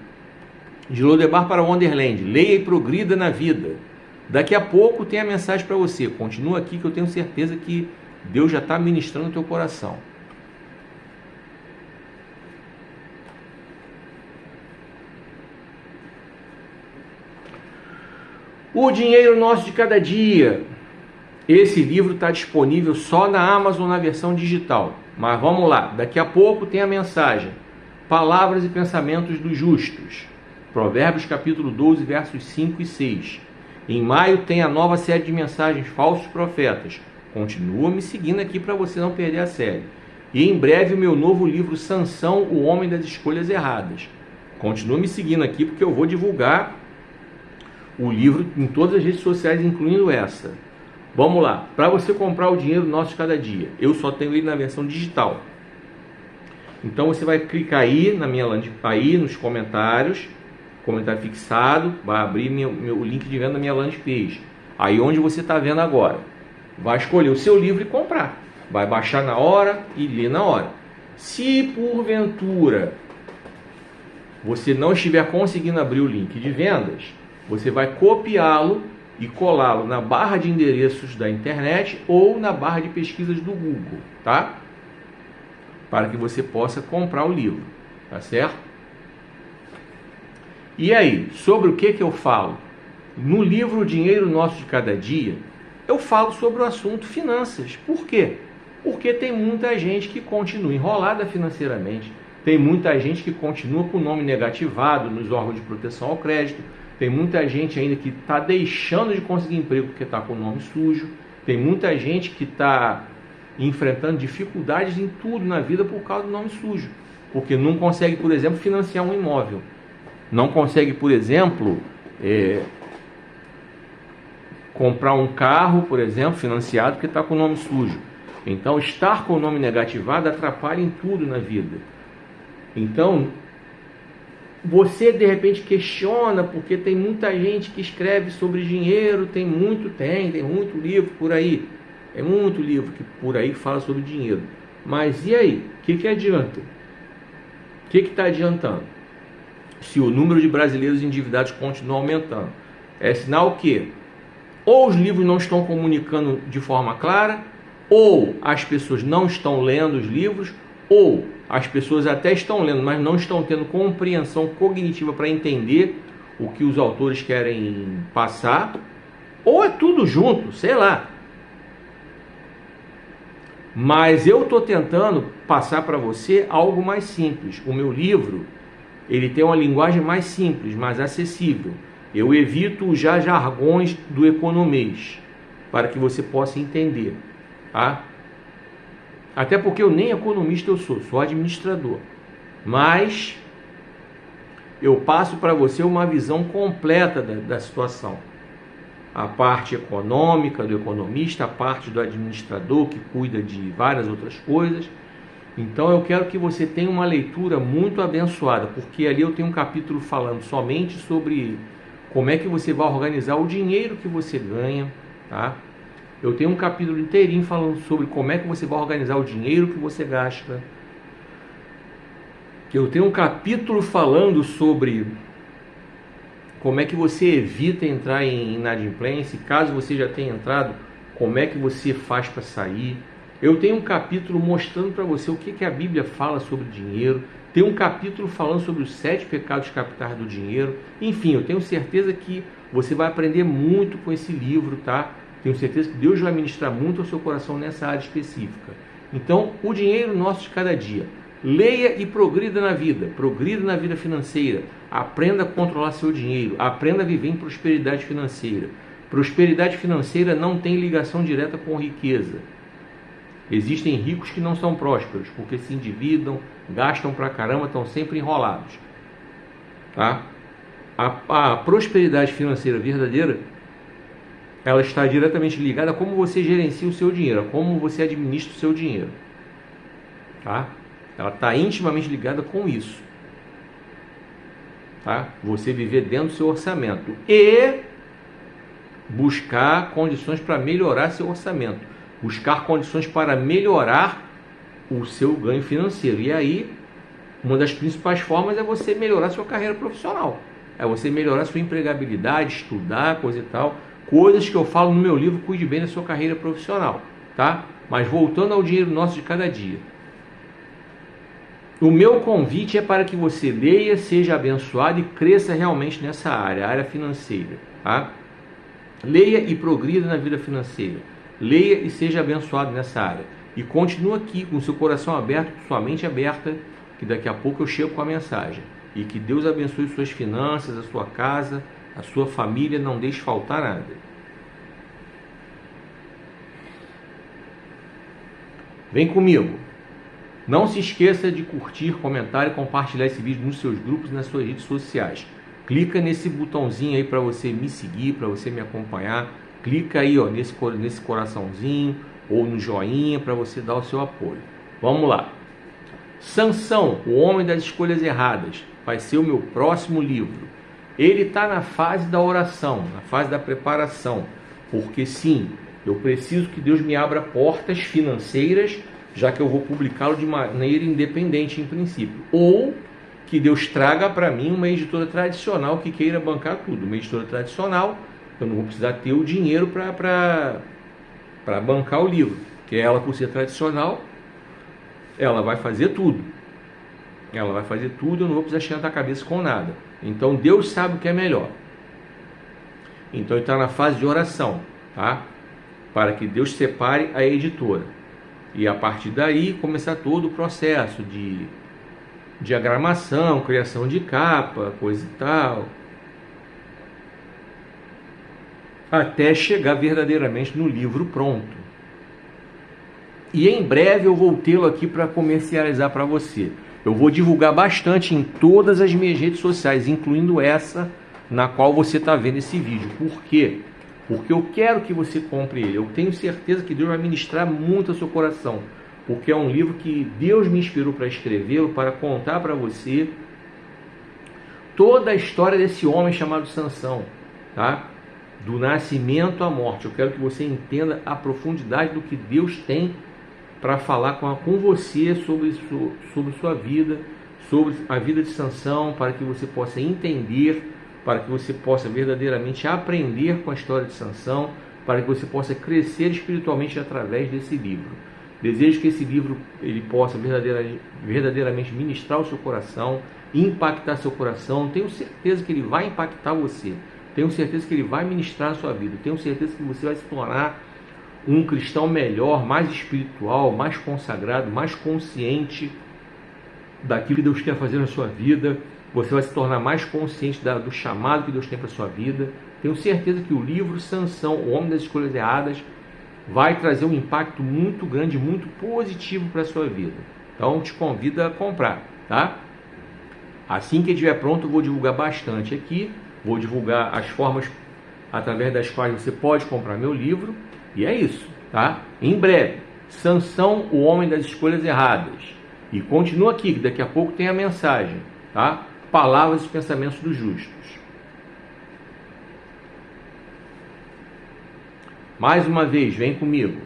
S1: De Lodebar para Wonderland. Leia e progrida na vida. Daqui a pouco tem a mensagem para você. Continua aqui que eu tenho certeza que Deus já está ministrando o teu coração. O dinheiro nosso de cada dia. Esse livro está disponível só na Amazon na versão digital. Mas vamos lá, daqui a pouco tem a mensagem. Palavras e pensamentos dos justos. Provérbios capítulo 12, versos 5 e 6. Em maio tem a nova série de mensagens Falsos Profetas. Continua me seguindo aqui para você não perder a série. E em breve o meu novo livro Sansão, o Homem das Escolhas Erradas. Continua me seguindo aqui porque eu vou divulgar o livro em todas as redes sociais, incluindo essa. Vamos lá, para você comprar o dinheiro nosso de cada dia, eu só tenho ele na versão digital. Então você vai clicar aí na minha landing, aí nos comentários, comentário fixado, vai abrir o link de venda da minha landing page. Aí onde você está vendo agora, vai escolher o seu livro e comprar. Vai baixar na hora e ler na hora. Se porventura você não estiver conseguindo abrir o link de vendas, você vai copiá-lo e colá-lo na barra de endereços da internet ou na barra de pesquisas do Google, tá? Para que você possa comprar o livro, tá certo? E aí, sobre o que eu falo? No livro O Dinheiro Nosso de Cada Dia, eu falo sobre o assunto finanças. Por quê? Porque tem muita gente que continua enrolada financeiramente, tem muita gente que continua com o nome negativado nos órgãos de proteção ao crédito, tem muita gente ainda que está deixando de conseguir emprego porque está com o nome sujo. Tem muita gente que está enfrentando dificuldades em tudo na vida por causa do nome sujo. Porque não consegue, por exemplo, financiar um imóvel. Não consegue, por exemplo, comprar um carro, por exemplo, financiado porque está com o nome sujo. Então, estar com o nome negativado atrapalha em tudo na vida. Então, você de repente questiona, porque tem muita gente que escreve sobre dinheiro, tem muito livro por aí. É muito livro que por aí fala sobre dinheiro. Mas e aí? O que adianta? O que está adiantando? Se o número de brasileiros endividados continua aumentando, é sinal que ou os livros não estão comunicando de forma clara, ou as pessoas não estão lendo os livros, ou as pessoas até estão lendo, mas não estão tendo compreensão cognitiva para entender o que os autores querem passar, ou é tudo junto, sei lá. Mas eu estou tentando passar para você algo mais simples. O meu livro, ele tem uma linguagem mais simples, mais acessível. Eu evito os jargões do economês, para que você possa entender, tá? Até porque eu nem economista eu sou administrador. Mas eu passo para você uma visão completa da situação. A parte econômica do economista, a parte do administrador que cuida de várias outras coisas. Então eu quero que você tenha uma leitura muito abençoada, porque ali eu tenho um capítulo falando somente sobre como é que você vai organizar o dinheiro que você ganha, tá? Eu tenho um capítulo inteirinho falando sobre como é que você vai organizar o dinheiro que você gasta. Eu tenho um capítulo falando sobre como é que você evita entrar em inadimplência. Caso você já tenha entrado, como é que você faz para sair. Eu tenho um capítulo mostrando para você o que a Bíblia fala sobre dinheiro. Tem um capítulo falando sobre os 7 pecados capitais do dinheiro. Enfim, eu tenho certeza que você vai aprender muito com esse livro, tá? Tenho certeza que Deus vai ministrar muito ao seu coração nessa área específica. Então, o dinheiro nosso de cada dia. Leia e progrida na vida financeira. Aprenda a controlar seu dinheiro, aprenda a viver em prosperidade financeira. Prosperidade financeira não tem ligação direta com riqueza. Existem ricos que não são prósperos, porque se endividam, gastam pra caramba, estão sempre enrolados. Tá? A prosperidade financeira verdadeira, ela está diretamente ligada a como você gerencia o seu dinheiro, a como você administra o seu dinheiro. Tá? Ela está intimamente ligada com isso. Tá? Você viver dentro do seu orçamento e buscar condições para melhorar seu orçamento. Buscar condições para melhorar o seu ganho financeiro. E aí, uma das principais formas é você melhorar sua carreira profissional. É você melhorar sua empregabilidade, estudar, coisa e tal. Coisas que eu falo no meu livro, Cuide Bem da Sua Carreira Profissional. Tá? Mas voltando ao dinheiro nosso de cada dia. O meu convite é para que você leia, seja abençoado e cresça realmente nessa área, a área financeira. Tá? Leia e progrida na vida financeira. Leia e seja abençoado nessa área. E continue aqui com seu coração aberto, com sua mente aberta, que daqui a pouco eu chego com a mensagem. E que Deus abençoe suas finanças, a sua casa, a sua família, não deixe faltar nada. Vem comigo. Não se esqueça de curtir, comentar e compartilhar esse vídeo nos seus grupos e nas suas redes sociais. Clica nesse botãozinho aí para você me seguir, para você me acompanhar. Clica aí ó, nesse coraçãozinho ou no joinha para você dar o seu apoio. Vamos lá. Sansão, o homem das escolhas erradas, vai ser o meu próximo livro. Ele está na fase da oração, na fase da preparação. Porque sim, eu preciso que Deus me abra portas financeiras, já que eu vou publicá-lo de maneira independente em princípio. Ou que Deus traga para mim uma editora tradicional que queira bancar tudo. Uma editora tradicional, eu não vou precisar ter o dinheiro para bancar o livro. Porque ela, por ser tradicional, ela vai fazer tudo. Ela vai fazer tudo, eu não vou precisar esquentar a cabeça com nada. Então Deus sabe o que é melhor. Então ele está na fase de oração, tá? Para que Deus separe a editora. E a partir daí começar todo o processo de diagramação, criação de capa, coisa e tal. Até chegar verdadeiramente no livro pronto. E em breve eu vou tê-lo aqui para comercializar para você. Eu vou divulgar bastante em todas as minhas redes sociais, incluindo essa na qual você está vendo esse vídeo. Por quê? Porque eu quero que você compre ele. Eu tenho certeza que Deus vai ministrar muito ao seu coração. Porque é um livro que Deus me inspirou para escrevê-lo, para contar para você toda a história desse homem chamado Sansão, tá? Do nascimento à morte. Eu quero que você entenda a profundidade do que Deus tem para falar com você sobre sua vida, sobre a vida de Sansão, para que você possa entender, para que você possa verdadeiramente aprender com a história de Sansão, para que você possa crescer espiritualmente através desse livro. Desejo que esse livro ele possa verdadeiramente ministrar o seu coração, impactar seu coração. Tenho certeza que ele vai impactar você. Tenho certeza que ele vai ministrar a sua vida. Tenho certeza que você vai se tornar um cristão melhor, mais espiritual, mais consagrado, mais consciente daquilo que Deus quer fazer na sua vida. Você vai se tornar mais consciente do chamado que Deus tem para a sua vida. Tenho certeza que o livro Sansão, O Homem das Escolhas Erradas, vai trazer um impacto muito grande, muito positivo para a sua vida. Então, te convido a comprar, tá? Assim que estiver pronto, eu vou divulgar bastante aqui. Vou divulgar as formas através das quais você pode comprar meu livro. E é isso, tá? Em breve, Sansão, O Homem das Escolhas Erradas. E continua aqui, que daqui a pouco tem a mensagem, tá? Palavras e pensamentos dos justos. Mais uma vez, vem comigo.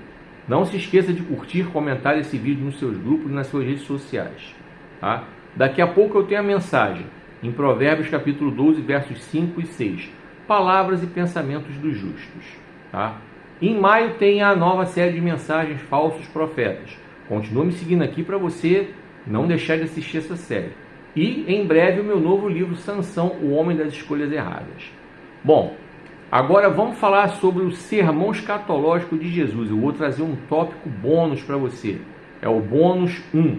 S1: Não se esqueça de curtir, comentar esse vídeo nos seus grupos e nas suas redes sociais, tá? Daqui a pouco eu tenho a mensagem, em Provérbios capítulo 12, versos 5 e 6. Palavras e pensamentos dos justos, tá? Em maio tem a nova série de mensagens Falsos Profetas. Continua me seguindo aqui para você não deixar de assistir essa série. E em breve o meu novo livro Sansão, O Homem das Escolhas Erradas. Bom, agora vamos falar sobre o sermão escatológico de Jesus. Eu vou trazer um tópico bônus para você. É o bônus 1.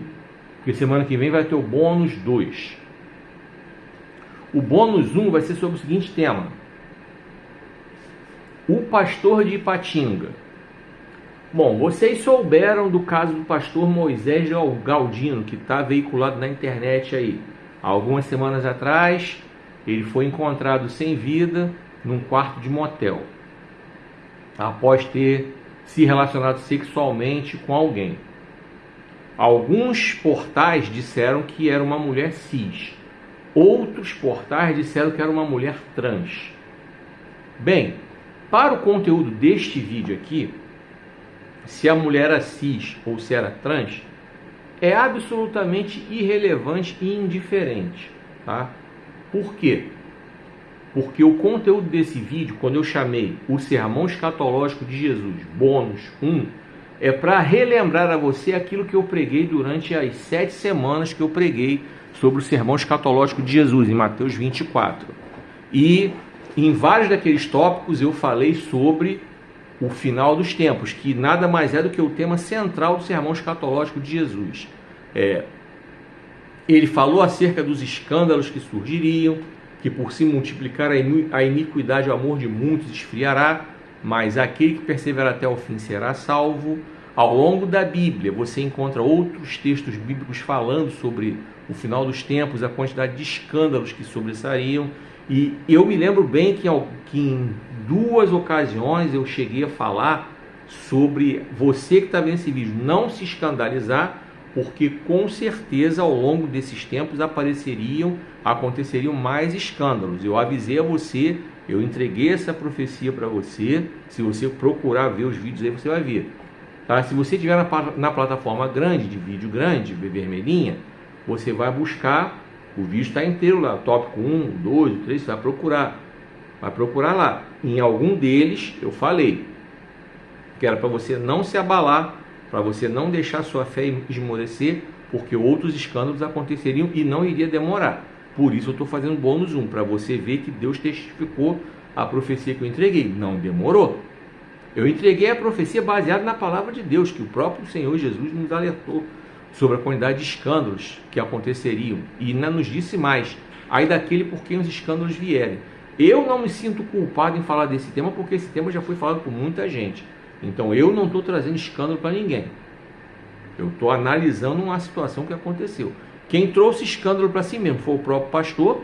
S1: Porque semana que vem vai ter o bônus 2. O bônus 1 vai ser sobre o seguinte tema: o pastor de Ipatinga. Bom, vocês souberam do caso do pastor Moisés Galdino, que está veiculado na internet aí. Há algumas semanas atrás, ele foi encontrado sem vida num quarto de motel, após ter se relacionado sexualmente com alguém. Alguns portais disseram que era uma mulher cis. Outros portais disseram que era uma mulher trans. Bem, para o conteúdo deste vídeo aqui, se a mulher era cis ou se era trans, é absolutamente irrelevante e indiferente, tá? Por quê? Porque o conteúdo desse vídeo, quando eu chamei o Sermão Escatológico de Jesus, bônus 1, é para relembrar a você aquilo que eu preguei durante as 7 semanas que eu preguei sobre o Sermão Escatológico de Jesus, em Mateus 24. E em vários daqueles tópicos eu falei sobre o final dos tempos, que nada mais é do que o tema central do Sermão Escatológico de Jesus. Ele falou acerca dos escândalos que surgiriam, que por se multiplicar a iniquidade, o amor de muitos esfriará, mas aquele que perseverar até o fim será salvo. Ao longo da Bíblia, você encontra outros textos bíblicos falando sobre o final dos tempos, a quantidade de escândalos que sobressariam. E eu me lembro bem que em 2 ocasiões eu cheguei a falar sobre você que está vendo esse vídeo não se escandalizar, porque com certeza ao longo desses tempos aconteceriam mais escândalos. Eu avisei a você, eu entreguei essa profecia para você. Se você procurar ver os vídeos aí, você vai ver. Tá? Se você estiver na plataforma grande, de vídeo grande, vermelhinha, você vai buscar, o vídeo está inteiro lá, tópico 1, 2, 3, você vai procurar lá. Em algum deles eu falei que era para você não se abalar, para você não deixar sua fé esmorecer, porque outros escândalos aconteceriam e não iria demorar. Por isso eu estou fazendo bônus 1, para você ver que Deus testificou a profecia que eu entreguei. Não demorou. Eu entreguei a profecia baseada na palavra de Deus, que o próprio Senhor Jesus nos alertou sobre a quantidade de escândalos que aconteceriam. E ainda nos disse mais: ai daquele por quem os escândalos vierem. Eu não me sinto culpado em falar desse tema, porque esse tema já foi falado por muita gente. Então eu não estou trazendo escândalo para ninguém. Eu estou analisando uma situação que aconteceu. Quem trouxe escândalo para si mesmo foi o próprio pastor,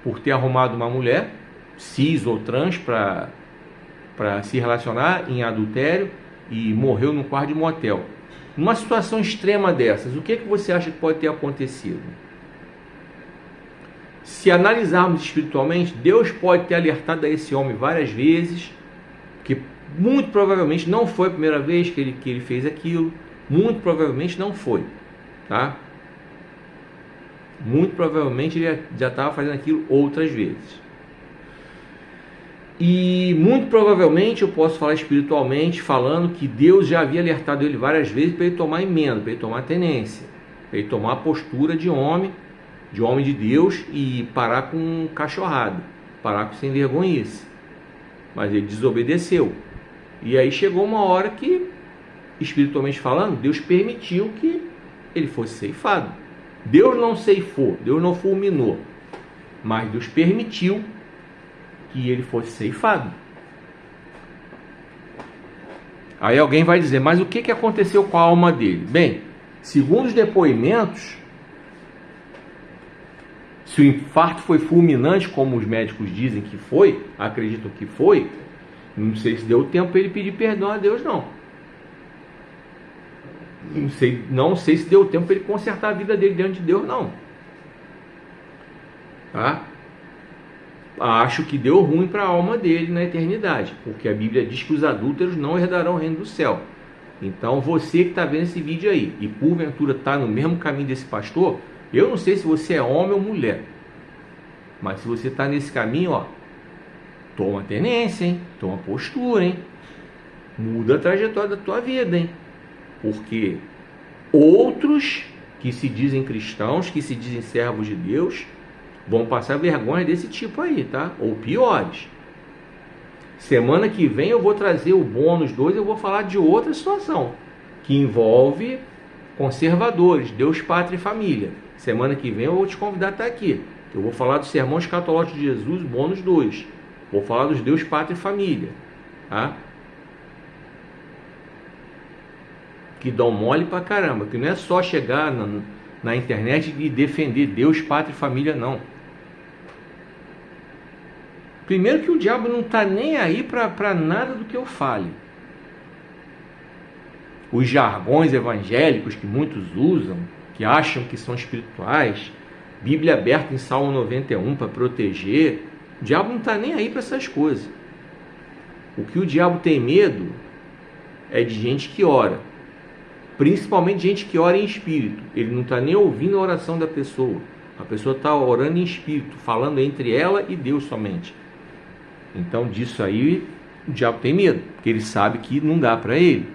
S1: por ter arrumado uma mulher, cis ou trans, para se relacionar em adultério, e morreu num quarto de motel. Numa situação extrema dessas, o que você acha que pode ter acontecido? Se analisarmos espiritualmente, Deus pode ter alertado a esse homem várias vezes, que muito provavelmente não foi a primeira vez que ele fez aquilo, muito provavelmente não foi, tá? Muito provavelmente ele já estava fazendo aquilo outras vezes. E muito provavelmente eu posso falar espiritualmente, falando que Deus já havia alertado ele várias vezes para ele tomar emenda, para ele tomar tenência, para ele tomar a postura de homem de Deus e parar com cachorrada, parar com sem vergonhice. Mas ele desobedeceu. E aí chegou uma hora que, espiritualmente falando, Deus permitiu que ele fosse ceifado. Deus não ceifou, Deus não fulminou, mas Deus permitiu que ele fosse ceifado. Aí alguém vai dizer, mas o que aconteceu com a alma dele? Bem, segundo os depoimentos, se o infarto foi fulminante, como os médicos dizem que foi, acreditam que foi, não sei se deu tempo para ele pedir perdão a Deus, não. Não sei se deu tempo para ele consertar a vida dele diante de Deus, não. Tá? Acho que deu ruim para a alma dele na eternidade, porque a Bíblia diz que os adúlteros não herdarão o reino do céu. Então você que está vendo esse vídeo aí e porventura está no mesmo caminho desse pastor, eu não sei se você é homem ou mulher, mas se você está nesse caminho, ó, toma tenência, hein? Toma postura, hein? Muda a trajetória da tua vida, hein? Porque outros que se dizem cristãos, que se dizem servos de Deus, vão passar vergonha desse tipo aí, tá? Ou piores. Semana que vem eu vou trazer o bônus 2, eu vou falar de outra situação que envolve conservadores, Deus, Pátria e Família. Semana que vem eu vou te convidar a estar aqui. Eu vou falar do sermão escatológico de Jesus, bônus 2. Vou falar dos Deus, Pátria e Família, tá? Que dão mole pra caramba, que não é só chegar na internet e defender Deus, Pátria e Família, não. Primeiro que o diabo não está nem aí para nada do que eu fale. Os jargões evangélicos que muitos usam, que acham que são espirituais, Bíblia aberta em Salmo 91 para proteger, o diabo não está nem aí para essas coisas. O que o diabo tem medo é de gente que ora, principalmente gente que ora em espírito. Ele não está nem ouvindo a oração da pessoa, a pessoa está orando em espírito, falando entre ela e Deus somente. Então disso aí o diabo tem medo, porque ele sabe que não dá para ele.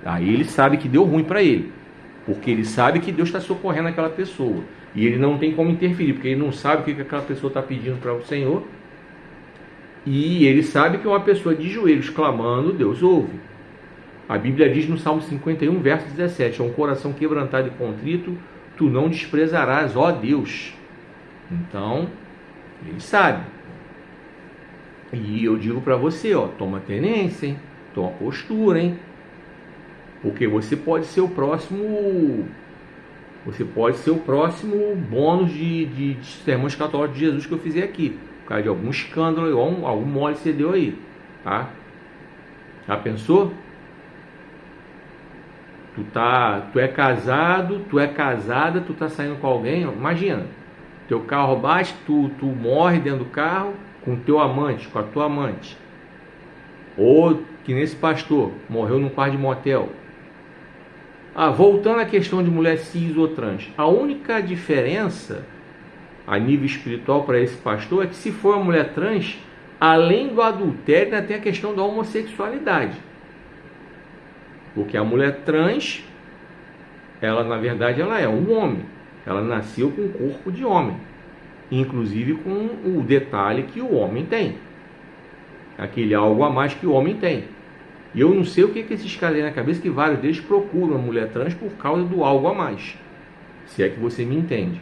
S1: Aí ele sabe que deu ruim para ele, porque ele sabe que Deus está socorrendo aquela pessoa, e ele não tem como interferir, porque ele não sabe o que aquela pessoa está pedindo para o Senhor, e ele sabe que uma pessoa de joelhos clamando, Deus ouve. A Bíblia diz no Salmo 51, verso 17, é um coração quebrantado e contrito, tu não desprezarás, ó Deus. Então, ele sabe. E eu digo para você, ó, toma tenência, hein? Toma postura, hein? Porque você pode ser o próximo bônus de sermão escatológico de Jesus que eu fizer aqui, por causa de algum escândalo, algum mole que você deu aí, tá? Já pensou? Tu é casado, tu é casada, tu tá saindo com alguém, imagina, teu carro bate, tu morre dentro do carro com teu amante, com a tua amante, ou que nesse pastor morreu num quarto de motel. Voltando à questão de mulher cis ou trans, a única diferença a nível espiritual para esse pastor é que se for uma mulher trans, além do adultério, ainda tem a questão da homossexualidade. Porque a mulher trans, ela na verdade ela é um homem, ela nasceu com o corpo de homem, inclusive com o detalhe que o homem tem, aquele algo a mais que o homem tem. E eu não sei o que esses caras têm na cabeça, que vários deles procuram a mulher trans por causa do algo a mais, se é que você me entende.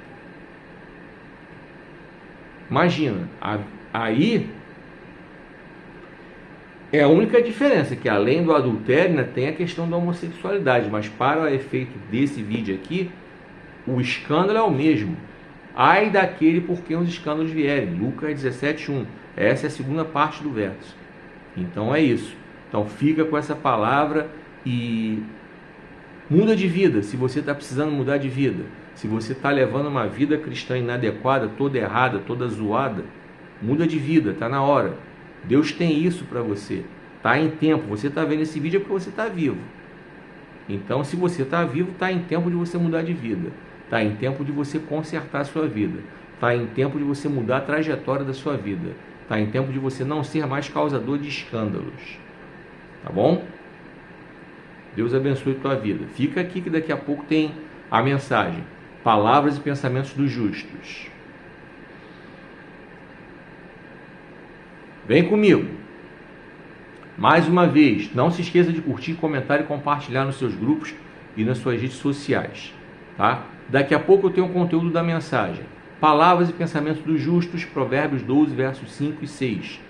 S1: Imagina, aí é a única diferença, que além do adultério, né, tem a questão da homossexualidade, mas para o efeito desse vídeo aqui, o escândalo é o mesmo. Ai daquele por quem os escândalos vierem. Lucas 17:1. Essa é a segunda parte do verso. Então é isso. Então fica com essa palavra e muda de vida, se você está precisando mudar de vida. Se você está levando uma vida cristã inadequada, toda errada, toda zoada, muda de vida, está na hora. Deus tem isso para você. Está em tempo. Você está vendo esse vídeo é porque você está vivo. Então, se você está vivo, está em tempo de você mudar de vida. Está em tempo de você consertar a sua vida. Está em tempo de você mudar a trajetória da sua vida. Está em tempo de você não ser mais causador de escândalos. Tá bom? Deus abençoe a tua vida. Fica aqui que daqui a pouco tem a mensagem. Palavras e pensamentos dos justos. Vem comigo. Mais uma vez, não se esqueça de curtir, comentar e compartilhar nos seus grupos e nas suas redes sociais. Tá? Daqui a pouco eu tenho o conteúdo da mensagem. Palavras e pensamentos dos justos, Provérbios 12, versos 5 e 6.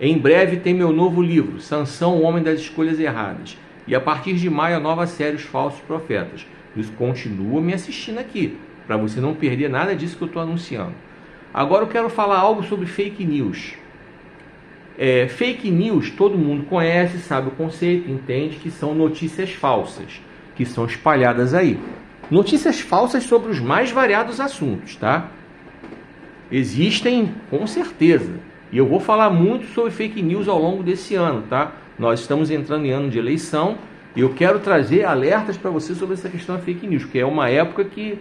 S1: Em breve tem meu novo livro, Sansão, o Homem das Escolhas Erradas. E a partir de maio a nova série, Os Falsos Profetas. Isso, continua me assistindo aqui, para você não perder nada disso que eu estou anunciando. Agora eu quero falar algo sobre fake news. Fake news, todo mundo conhece, sabe o conceito, entende que são notícias falsas, que são espalhadas aí. Notícias falsas sobre os mais variados assuntos, tá? Existem, com certeza. E eu vou falar muito sobre fake news ao longo desse ano, tá? Nós estamos entrando em ano de eleição e eu quero trazer alertas para você sobre essa questão da fake news, porque é uma época que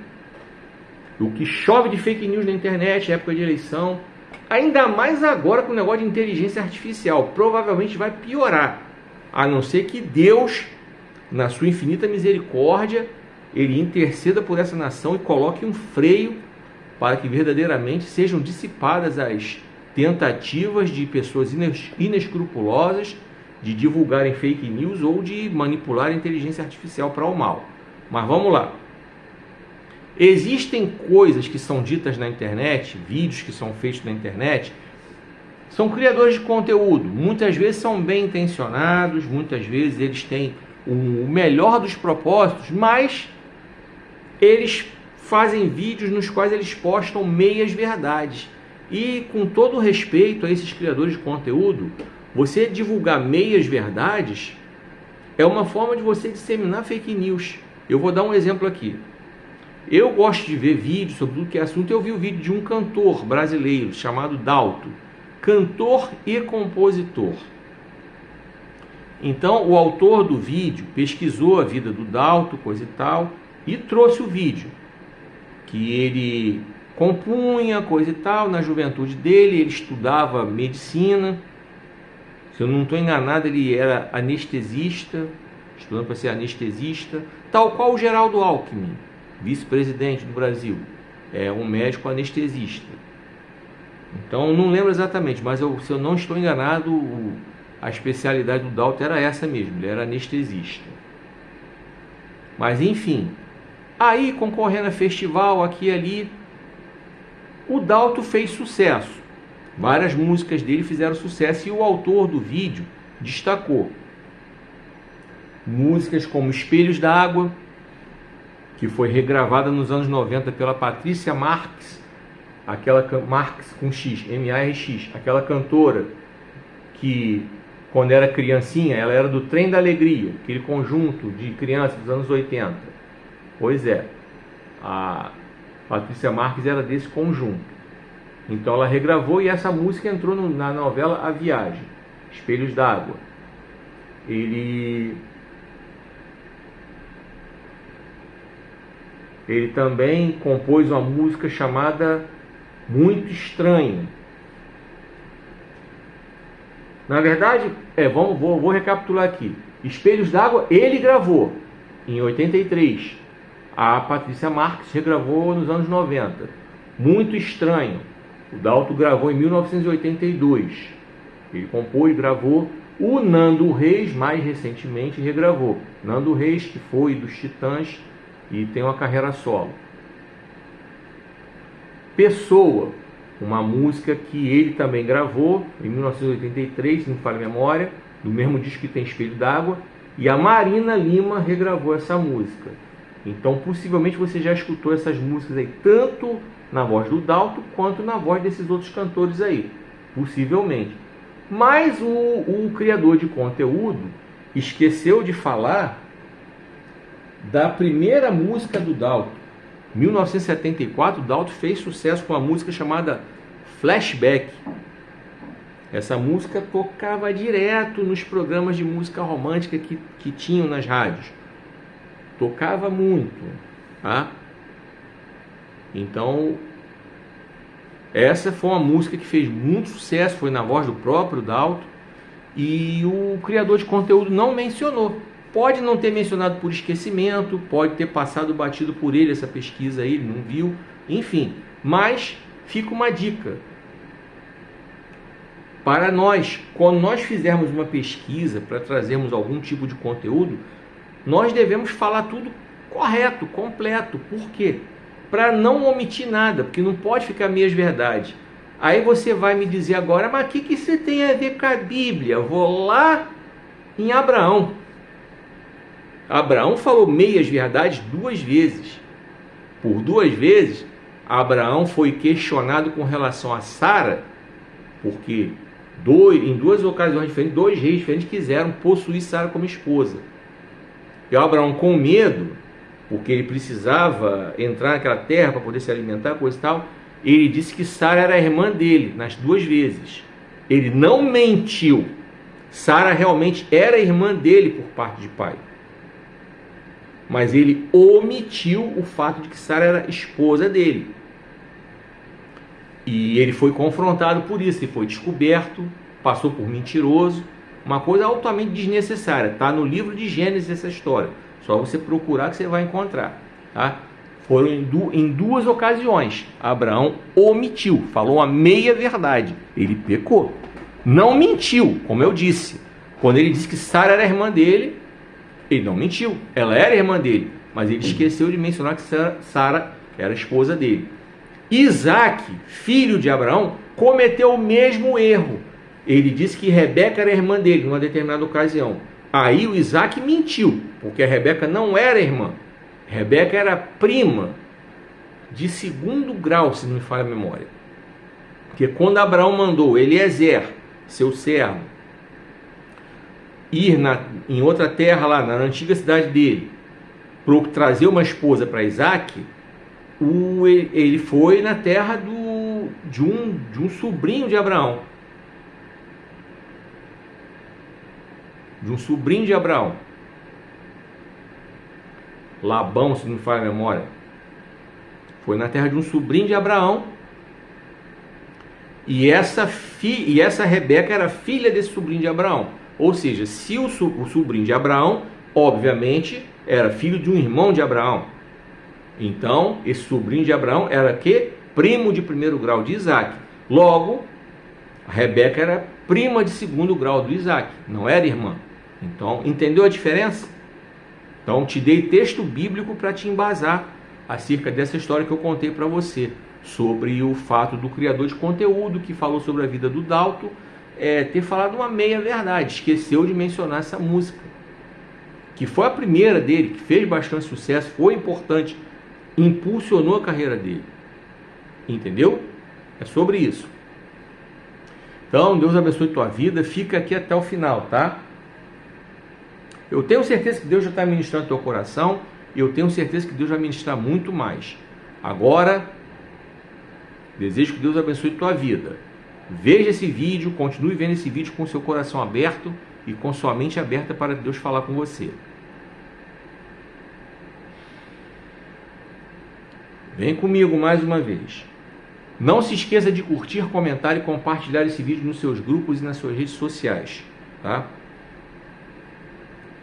S1: o que chove de fake news na internet, época de eleição, ainda mais agora com o negócio de inteligência artificial, provavelmente vai piorar, a não ser que Deus, na sua infinita misericórdia, Ele interceda por essa nação e coloque um freio para que verdadeiramente sejam dissipadas as tentativas de pessoas inescrupulosas de divulgarem fake news ou de manipular a inteligência artificial para o mal. Mas vamos lá. Existem coisas que são ditas na internet, vídeos que são feitos na internet, são criadores de conteúdo, muitas vezes são bem intencionados, muitas vezes eles têm o melhor dos propósitos, mas eles fazem vídeos nos quais eles postam meias verdades. E com todo respeito a esses criadores de conteúdo, você divulgar meias verdades é uma forma de você disseminar fake news. Eu vou dar um exemplo aqui. Eu gosto de ver vídeos sobre tudo que é assunto. Eu vi o vídeo de um cantor brasileiro chamado Dalto, cantor e compositor. Então o autor do vídeo pesquisou a vida do Dalto, coisa e tal, e trouxe o vídeo que ele compunha, coisa e tal. Na juventude dele ele estudava medicina, se eu não estou enganado ele era anestesista, estudando para ser anestesista, tal qual o Geraldo Alckmin, vice-presidente do Brasil, é um médico anestesista. Então não lembro exatamente, mas se eu não estou enganado, a especialidade do Dalto era essa mesmo, ele era anestesista. Mas enfim, aí concorrendo a festival aqui e ali, o Dalto fez sucesso. Várias músicas dele fizeram sucesso e o autor do vídeo destacou músicas como Espelhos d'Água, que foi regravada nos anos 90 pela Patrícia Marx, Marx com X, M-A-R-X, aquela cantora que, quando era criancinha, ela era do Trem da Alegria, aquele conjunto de crianças dos anos 80. Pois é, a Patrícia Marx era desse conjunto. Então ela regravou e essa música entrou na novela A Viagem, Espelhos d'Água. Ele também compôs uma música chamada Muito Estranho. Na verdade, vou recapitular aqui. Espelhos d'Água ele gravou em 83. A Patrícia Marx regravou nos anos 90. Muito Estranho, o Dalto gravou em 1982. Ele compôs, gravou. O Nando Reis, mais recentemente, regravou. Nando Reis, que foi dos Titãs e tem uma carreira solo. Pessoa, uma música que ele também gravou em 1983, se não me falha a memória, do mesmo disco que tem Espelho d'Água, e a Marina Lima regravou essa música. Então possivelmente você já escutou essas músicas aí, tanto na voz do Dalto quanto na voz desses outros cantores aí, possivelmente. Mas o criador de conteúdo esqueceu de falar da primeira música do Dalto, 1974, o Dalto fez sucesso com uma música chamada Flashback. Essa música tocava direto nos programas de música romântica que tinham nas rádios. Tocava muito, tá? Então, essa foi uma música que fez muito sucesso, foi na voz do próprio Dalto, e o criador de conteúdo não mencionou. Pode não ter mencionado por esquecimento, pode ter passado batido por ele essa pesquisa aí, ele não viu, enfim. Mas fica uma dica para nós, quando nós fizermos uma pesquisa para trazermos algum tipo de conteúdo, nós devemos falar tudo correto, completo. Por quê? Para não omitir nada, porque não pode ficar meias verdades. Aí você vai me dizer agora, mas o que isso tem a ver com a Bíblia? Eu vou lá em Abraão. Abraão falou meias verdades 2 vezes. Por 2 vezes, Abraão foi questionado com relação a Sara, porque em 2 ocasiões diferentes, 2 reis diferentes quiseram possuir Sara como esposa. E Abraão, com medo, porque ele precisava entrar naquela terra para poder se alimentar, coisa e tal, ele disse que Sara era a irmã dele, nas 2 vezes. Ele não mentiu. Sara realmente era irmã dele por parte de pai. Mas ele omitiu o fato de que Sara era esposa dele. E ele foi confrontado por isso, ele foi descoberto, passou por mentiroso, uma coisa altamente desnecessária. Está no livro de Gênesis essa história. Só você procurar que você vai encontrar. Tá? Foram em 2 ocasiões. Abraão omitiu, falou uma meia verdade. Ele pecou. Não mentiu, como eu disse. Quando ele disse que Sara era irmã dele, ele não mentiu. Ela era irmã dele, mas ele esqueceu de mencionar que Sara era esposa dele. Isaac, filho de Abraão, cometeu o mesmo erro. Ele disse que Rebeca era irmã dele numa determinada ocasião. Aí o Isaac mentiu, porque a Rebeca não era irmã. Rebeca era prima de 2º grau, se não me falha a memória. Porque quando Abraão mandou Eliezer, seu servo, ir em outra terra lá, na antiga cidade dele, para trazer uma esposa para Isaac, ele foi na terra de um sobrinho de Abraão. De um sobrinho de Abraão. Labão, se não me falha a memória. Foi na terra de um sobrinho de Abraão. E essa Rebeca era filha desse sobrinho de Abraão. Ou seja, se o sobrinho de Abraão, obviamente, era filho de um irmão de Abraão. Então, esse sobrinho de Abraão era que? Primo de 1º grau de Isaac. Logo, a Rebeca era prima de 2º grau do Isaac, não era irmã. Então, entendeu a diferença? Então, te dei texto bíblico para te embasar acerca dessa história que eu contei para você, sobre o fato do criador de conteúdo que falou sobre a vida do Dalto ter falado uma meia verdade, esqueceu de mencionar essa música, que foi a primeira dele, que fez bastante sucesso, foi importante, impulsionou a carreira dele. Entendeu? É sobre isso. Então, Deus abençoe tua vida, fica aqui até o final, tá? Eu tenho certeza que Deus já está ministrando teu coração, e eu tenho certeza que Deus vai ministrar muito mais. Agora, desejo que Deus abençoe tua vida. Veja esse vídeo, continue vendo esse vídeo com seu coração aberto e com sua mente aberta para Deus falar com você. Vem comigo mais uma vez. Não se esqueça de curtir, comentar e compartilhar esse vídeo nos seus grupos e nas suas redes sociais, tá?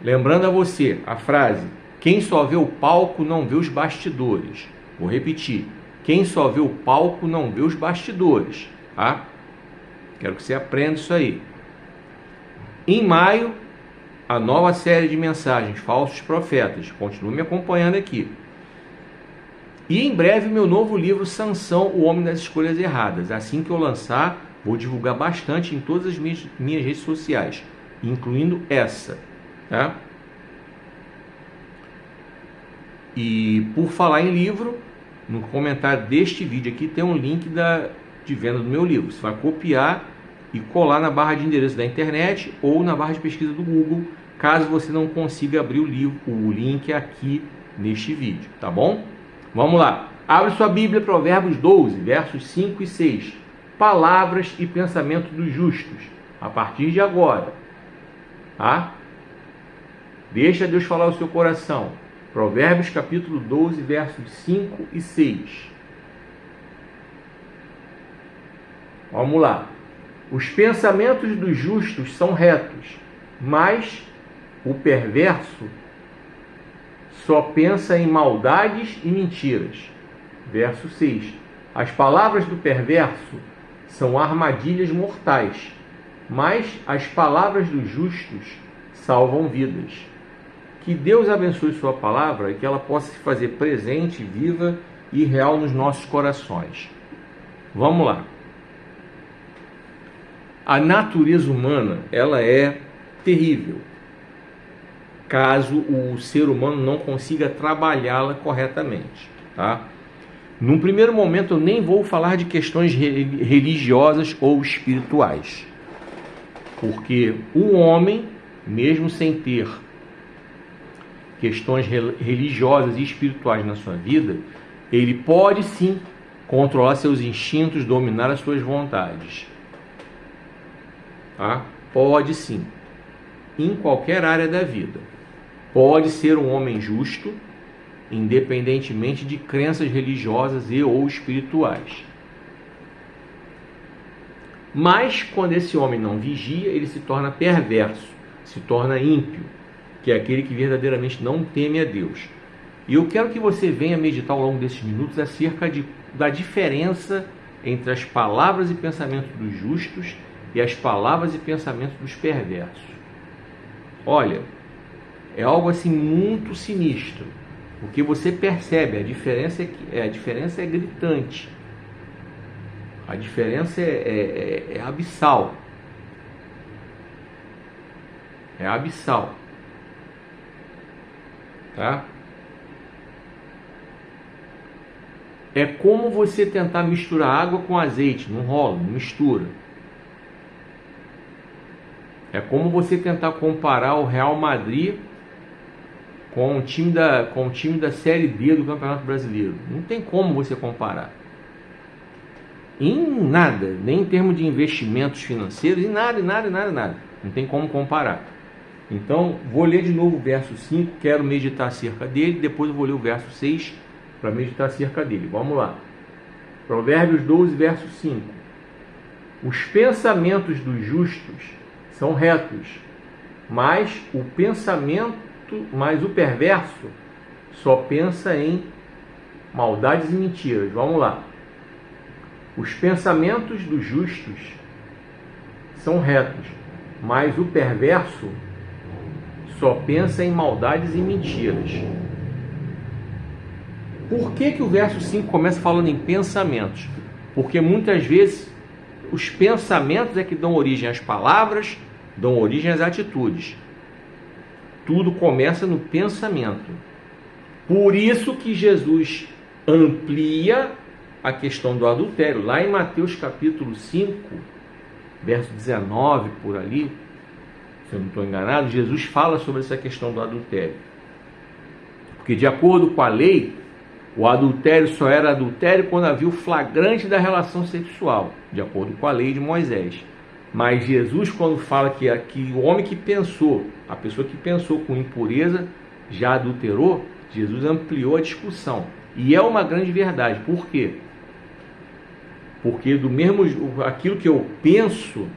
S1: Lembrando a você a frase: quem só vê o palco não vê os bastidores. Vou repetir: quem só vê o palco não vê os bastidores, tá? Quero que você aprenda isso aí. Em maio, a nova série de mensagens Falsos Profetas. Continue me acompanhando aqui. E em breve meu novo livro Sansão, o Homem das Escolhas Erradas. Assim que eu lançar, vou divulgar bastante em todas as minhas redes sociais, incluindo essa, tá? E por falar em livro, no comentário deste vídeo aqui tem um link de venda do meu livro. Você vai copiar e colar na barra de endereço da internet ou na barra de pesquisa do Google, caso você não consiga abrir o link aqui neste vídeo, tá bom? Vamos lá. Abre sua Bíblia, Provérbios 12, versos 5 e 6. Palavras e pensamentos dos justos. A partir de agora. Tá? Deixa Deus falar o seu coração. Provérbios capítulo 12, versos 5 e 6. Vamos lá. Os pensamentos dos justos são retos, mas o perverso só pensa em maldades e mentiras. Verso 6. As palavras do perverso são armadilhas mortais, mas as palavras dos justos salvam vidas. Que Deus abençoe sua palavra e que ela possa se fazer presente, viva e real nos nossos corações. Vamos lá. A natureza humana, ela é terrível, caso o ser humano não consiga trabalhá-la corretamente, tá? Num primeiro momento eu nem vou falar de questões religiosas ou espirituais, porque o homem, mesmo sem ter questões religiosas e espirituais na sua vida, ele pode sim controlar seus instintos, dominar as suas vontades. Tá? Pode sim, em qualquer área da vida. Pode ser um homem justo, independentemente de crenças religiosas e ou espirituais. Mas quando esse homem não vigia, ele se torna perverso, se torna ímpio, que é aquele que verdadeiramente não teme a Deus. E eu quero que você venha meditar ao longo desses minutos acerca da diferença entre as palavras e pensamentos dos justos e as palavras e pensamentos dos perversos. Olha, é algo assim muito sinistro, porque você percebe, a diferença é gritante, a diferença é abissal, é abissal, tá? É como você tentar misturar água com azeite, não rola, não mistura. É como você tentar comparar o Real Madrid com o time da Série D do Campeonato Brasileiro. Não tem como você comparar. Em nada, nem em termos de investimentos financeiros, em nada. Não tem como comparar. Então, vou ler de novo o verso 5, quero meditar acerca dele, depois eu vou ler o verso 6 para meditar acerca dele. Vamos lá. Provérbios 12, verso 5. Os pensamentos dos justos são retos, mas o perverso só pensa em maldades e mentiras. Vamos lá. Os pensamentos dos justos são retos, mas o perverso só pensa em maldades e mentiras. Por que o verso 5 começa falando em pensamentos? Porque muitas vezes os pensamentos é que dão origem às palavras, dão origem às atitudes. Tudo começa no pensamento. Por isso que Jesus amplia a questão do adultério. Lá em Mateus capítulo 5, verso 19, por ali, se eu não estou enganado, Jesus fala sobre essa questão do adultério. Porque de acordo com a lei, o adultério só era adultério quando havia o flagrante da relação sexual, de acordo com a lei de Moisés. Mas Jesus, quando fala que o homem que pensou, a pessoa que pensou com impureza, já adulterou, Jesus ampliou a discussão. E é uma grande verdade. Por quê? Porque aquilo que eu penso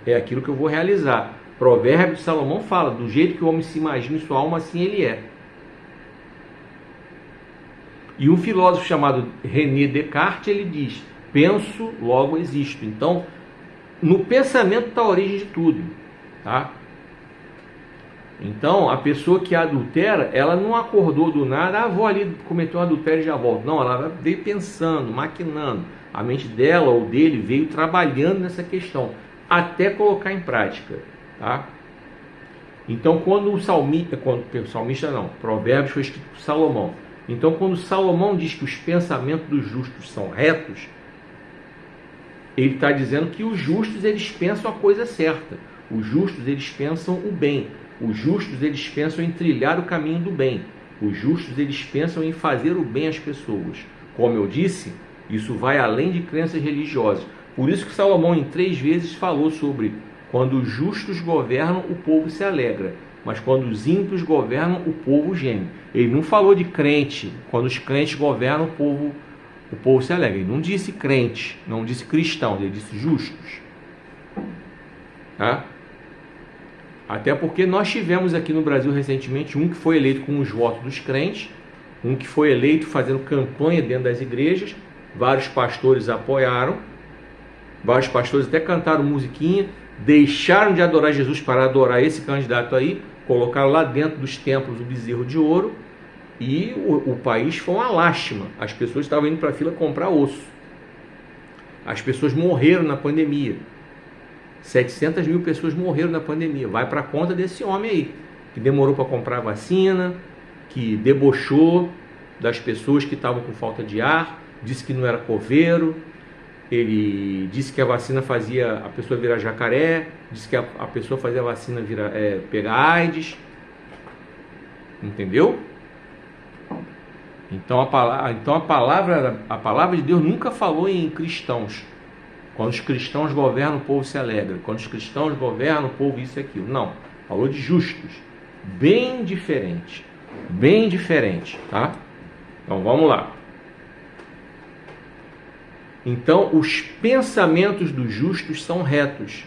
S1: é aquilo que eu vou realizar. Provérbios de Salomão fala, do jeito que o homem se imagina em sua alma, assim ele é. E um filósofo chamado René Descartes, ele diz, penso, logo existo. Então, no pensamento está a origem de tudo, tá? Então, a pessoa que adultera, ela não acordou do nada, vou ali cometer um adultério e já volto. Não, ela veio pensando, maquinando. A mente dela ou dele veio trabalhando nessa questão, até colocar em prática, tá? Então, Provérbios foi escrito por Salomão. Então, quando Salomão diz que os pensamentos dos justos são retos, ele está dizendo que os justos, eles pensam a coisa certa. Os justos, eles pensam o bem. Os justos, eles pensam em trilhar o caminho do bem. Os justos, eles pensam em fazer o bem às pessoas. Como eu disse, isso vai além de crenças religiosas. Por isso que Salomão, em 3 vezes, falou sobre quando os justos governam, o povo se alegra. Mas quando os ímpios governam, o povo geme. Ele não falou de crente. Quando os crentes governam, o povo se alegra. Ele não disse crente, não disse cristão, ele disse justos. Tá? Até porque nós tivemos aqui no Brasil recentemente um que foi eleito com os votos dos crentes, um que foi eleito fazendo campanha dentro das igrejas, vários pastores apoiaram, vários pastores até cantaram musiquinha, deixaram de adorar Jesus para adorar esse candidato aí, colocaram lá dentro dos templos o bezerro de ouro, e o país foi uma lástima. As pessoas estavam indo para a fila comprar osso. As pessoas morreram na pandemia. 700 mil pessoas morreram na pandemia. Vai para a conta desse homem aí, que demorou para comprar vacina, que debochou das pessoas que estavam com falta de ar, disse que não era coveiro, ele disse que a vacina fazia a pessoa virar jacaré, disse que a pessoa fazia a vacina pegar AIDS. Entendeu? Então a palavra de Deus nunca falou em cristãos. Quando os cristãos governam, o povo se alegra. Quando os cristãos governam, o povo isso e aquilo. Não, falou de justos. Bem diferente. Bem diferente, tá? Então vamos lá. Então os pensamentos dos justos são retos.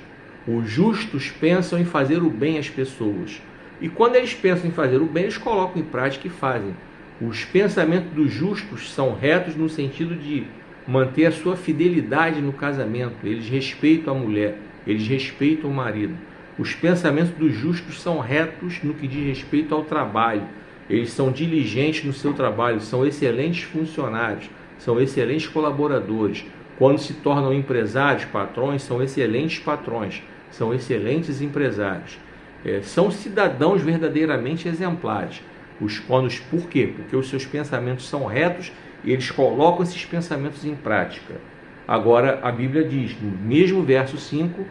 S1: Os justos pensam em fazer o bem às pessoas. E quando eles pensam em fazer o bem, eles colocam em prática e fazem. Os pensamentos dos justos são retos no sentido de manter a sua fidelidade no casamento. Eles respeitam a mulher, eles respeitam o marido. Os pensamentos dos justos são retos no que diz respeito ao trabalho. Eles são diligentes no seu trabalho, são excelentes funcionários, são excelentes colaboradores. Quando se tornam empresários, patrões, são excelentes patrões, são excelentes empresários. São cidadãos verdadeiramente exemplares. Por quê? Porque os seus pensamentos são retos e eles colocam esses pensamentos em prática. Agora, a Bíblia diz, no mesmo verso 5,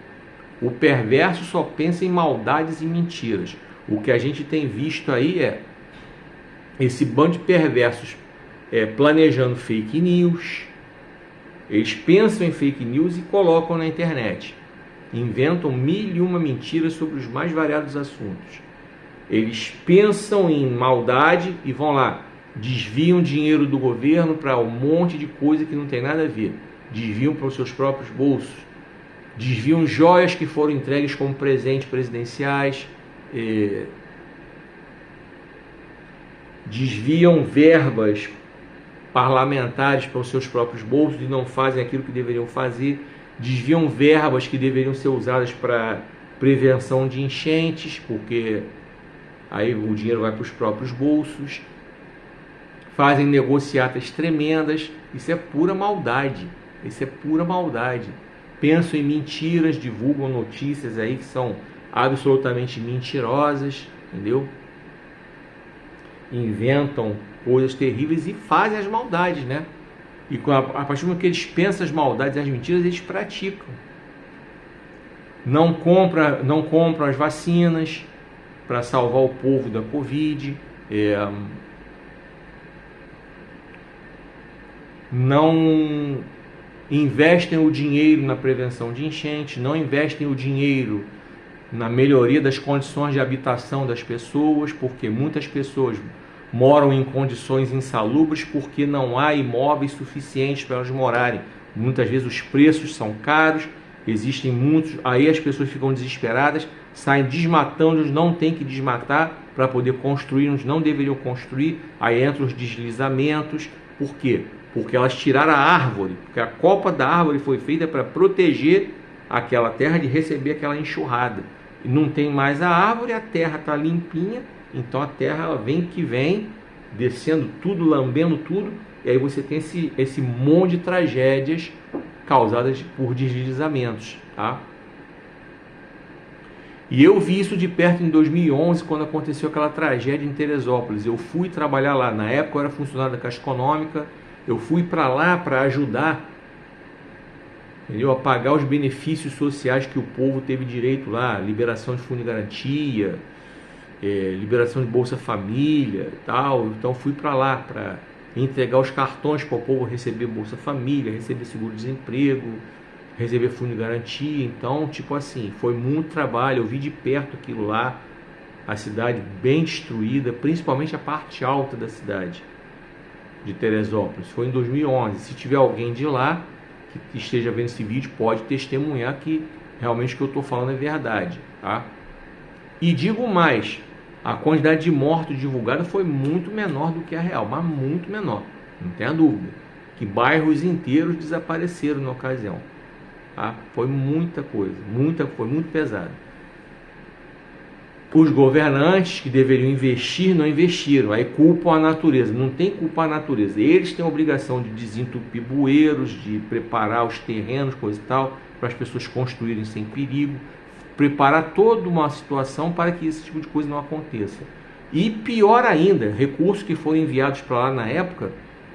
S1: o perverso só pensa em maldades e mentiras. O que a gente tem visto aí é esse bando de perversos planejando fake news. Eles pensam em fake news e colocam na internet. Inventam 1001 mentiras sobre os mais variados assuntos. Eles pensam em maldade e vão lá, desviam dinheiro do governo para um monte de coisa que não tem nada a ver. Desviam para os seus próprios bolsos. Desviam joias que foram entregues como presentes presidenciais. Desviam verbas parlamentares para os seus próprios bolsos e não fazem aquilo que deveriam fazer. Desviam verbas que deveriam ser usadas para prevenção de enchentes, porque aí o dinheiro vai para os próprios bolsos. Fazem negociatas tremendas. Isso é pura maldade. Isso é pura maldade. Pensam em mentiras, divulgam notícias aí que são absolutamente mentirosas, entendeu? Inventam coisas terríveis e fazem as maldades, né? E a partir do momento que eles pensam as maldades e as mentiras, eles praticam. Não compram as vacinas para salvar o povo da Covid. Não investem o dinheiro na prevenção de enchentes, não investem o dinheiro na melhoria das condições de habitação das pessoas, porque muitas pessoas moram em condições insalubres porque não há imóveis suficientes para elas morarem. Muitas vezes os preços são caros, existem muitos, aí as pessoas ficam desesperadas, saem desmatando, não tem que desmatar para poder construir, onde não deveriam construir, aí entram os deslizamentos. Por quê? Porque elas tiraram a árvore, porque a copa da árvore foi feita para proteger aquela terra de receber aquela enxurrada. E não tem mais a árvore, a terra está limpinha, então a terra ela vem, descendo tudo, lambendo tudo, e aí você tem esse monte de tragédias causadas por deslizamentos, tá? E eu vi isso de perto em 2011, quando aconteceu aquela tragédia em Teresópolis. Eu fui trabalhar lá, na época eu era funcionário da Caixa Econômica, eu fui para lá para ajudar, entendeu? A pagar os benefícios sociais que o povo teve direito lá, liberação de fundo de garantia, liberação de Bolsa Família e tal. Então fui para lá para entregar os cartões para o povo receber Bolsa Família, receber seguro-desemprego, receber fundo de garantia. Então, tipo assim, foi muito trabalho. Eu vi de perto aquilo lá, a cidade bem destruída, principalmente a parte alta da cidade de Teresópolis. Foi em 2011. Se tiver alguém de lá que esteja vendo esse vídeo, pode testemunhar que realmente o que eu estou falando é verdade, tá? E digo mais, a quantidade de mortos divulgada foi muito menor do que a real, mas muito menor, não tenha dúvida, que bairros inteiros desapareceram na ocasião, tá? Foi muita coisa, foi muito pesado. Os governantes que deveriam investir não investiram, aí culpam a natureza. Não tem culpa a natureza, eles têm a obrigação de desentupir bueiros, de preparar os terrenos, coisa e tal, para as pessoas construírem sem perigo, preparar toda uma situação para que esse tipo de coisa não aconteça. E pior ainda, recursos que foram enviados para lá na época,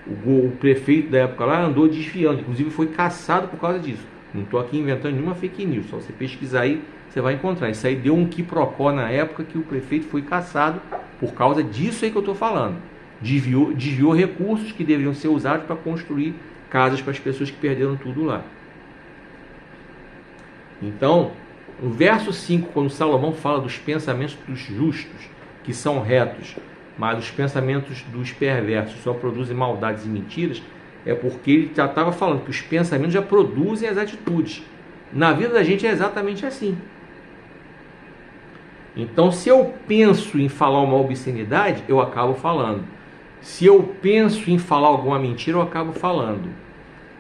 S1: o prefeito da época lá andou desviando, inclusive foi caçado por causa disso. Não estou aqui inventando nenhuma fake news, só você pesquisar aí, você vai encontrar. Isso aí deu um quiprocó na época que o prefeito foi caçado por causa disso aí que eu estou falando. Desviou recursos que deveriam ser usados para construir casas para as pessoas que perderam tudo lá. Então, no verso 5, quando Salomão fala dos pensamentos dos justos, que são retos, mas os pensamentos dos perversos só produzem maldades e mentiras, é porque ele já estava falando que os pensamentos já produzem as atitudes. Na vida da gente é exatamente assim. Então, se eu penso em falar uma obscenidade, eu acabo falando. Se eu penso em falar alguma mentira, eu acabo falando.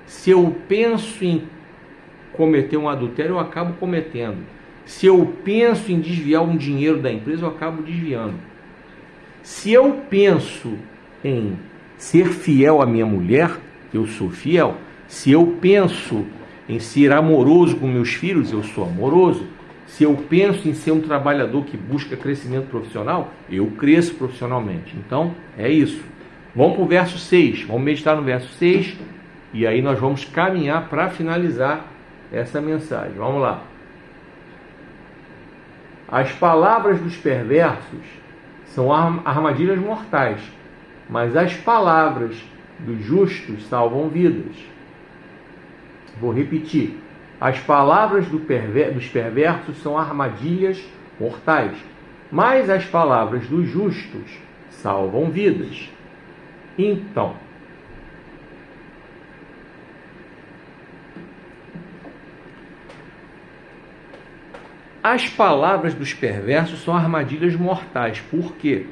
S1: Se eu penso em cometer um adultério, eu acabo cometendo. Se eu penso em desviar um dinheiro da empresa, eu acabo desviando. Se eu penso em ser fiel à minha mulher, eu sou fiel. Se eu penso em ser amoroso com meus filhos, eu sou amoroso. Se eu penso em ser um trabalhador que busca crescimento profissional, eu cresço profissionalmente. Então, é isso. Vamos para o verso 6. Vamos meditar no verso 6 e aí nós vamos caminhar para finalizar essa mensagem. Vamos lá. As palavras dos perversos são armadilhas mortais, mas as palavras dos justos salvam vidas. Vou repetir. As palavras dos perversos são armadilhas mortais, mas as palavras dos justos salvam vidas. Então, as palavras dos perversos são armadilhas mortais. Por quê?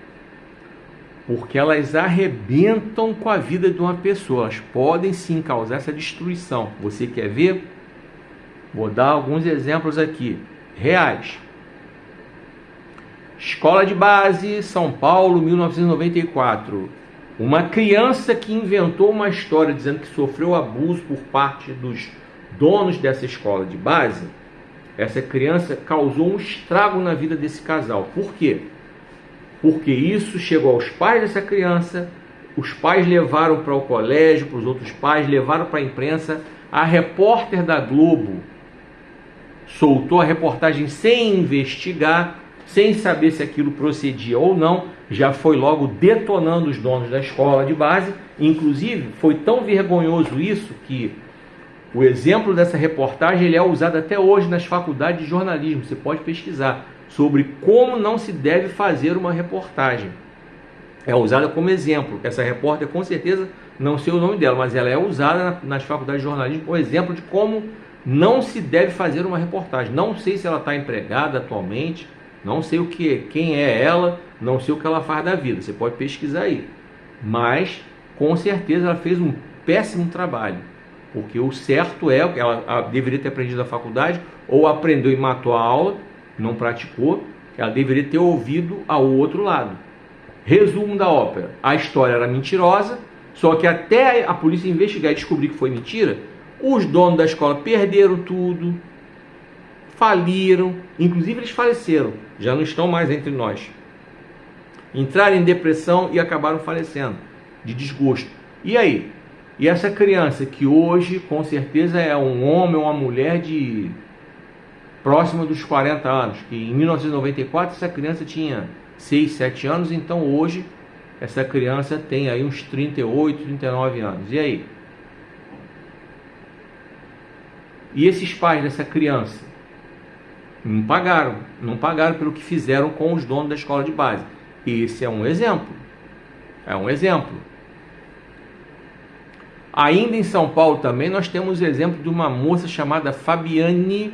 S1: Porque elas arrebentam com a vida de uma pessoa. Elas podem sim causar essa destruição. Você quer ver? Vou dar alguns exemplos aqui, reais. Escola de Base, São Paulo, 1994. Uma criança que inventou uma história dizendo que sofreu abuso por parte dos donos dessa escola de base. Essa criança causou um estrago na vida desse casal. Por quê? Porque isso chegou aos pais dessa criança, os pais levaram para o colégio, para os outros pais, levaram para a imprensa. A repórter da Globo soltou a reportagem sem investigar, sem saber se aquilo procedia ou não, já foi logo detonando os donos da escola de base. Inclusive, foi tão vergonhoso isso que o exemplo dessa reportagem ele é usado até hoje nas faculdades de jornalismo. Você pode pesquisar sobre como não se deve fazer uma reportagem. É usada como exemplo. Essa repórter, com certeza, não sei o nome dela, mas ela é usada nas faculdades de jornalismo como exemplo de como não se deve fazer uma reportagem. Não sei se ela está empregada atualmente, não sei quem é ela, não sei o que ela faz da vida. Você pode pesquisar aí. Mas, com certeza, ela fez um péssimo trabalho. Porque o certo é que ela deveria ter aprendido na faculdade, ou aprendeu e matou a aula, não praticou. Ela deveria ter ouvido ao outro lado. Resumo da ópera: a história era mentirosa, só que até a polícia investigar e descobrir que foi mentira, os donos da escola perderam tudo, faliram, inclusive eles faleceram, já não estão mais entre nós. Entraram em depressão e acabaram falecendo, de desgosto. E aí? E essa criança que hoje, com certeza, é um homem ou uma mulher de próximo dos 40 anos, que em 1994 essa criança tinha 6, 7 anos, então hoje essa criança tem aí uns 38, 39 anos. E aí? E esses pais dessa criança? Não pagaram pelo que fizeram com os donos da escola de base. Esse é um exemplo. É um exemplo. Ainda em São Paulo também nós temos o exemplo de uma moça chamada Fabiane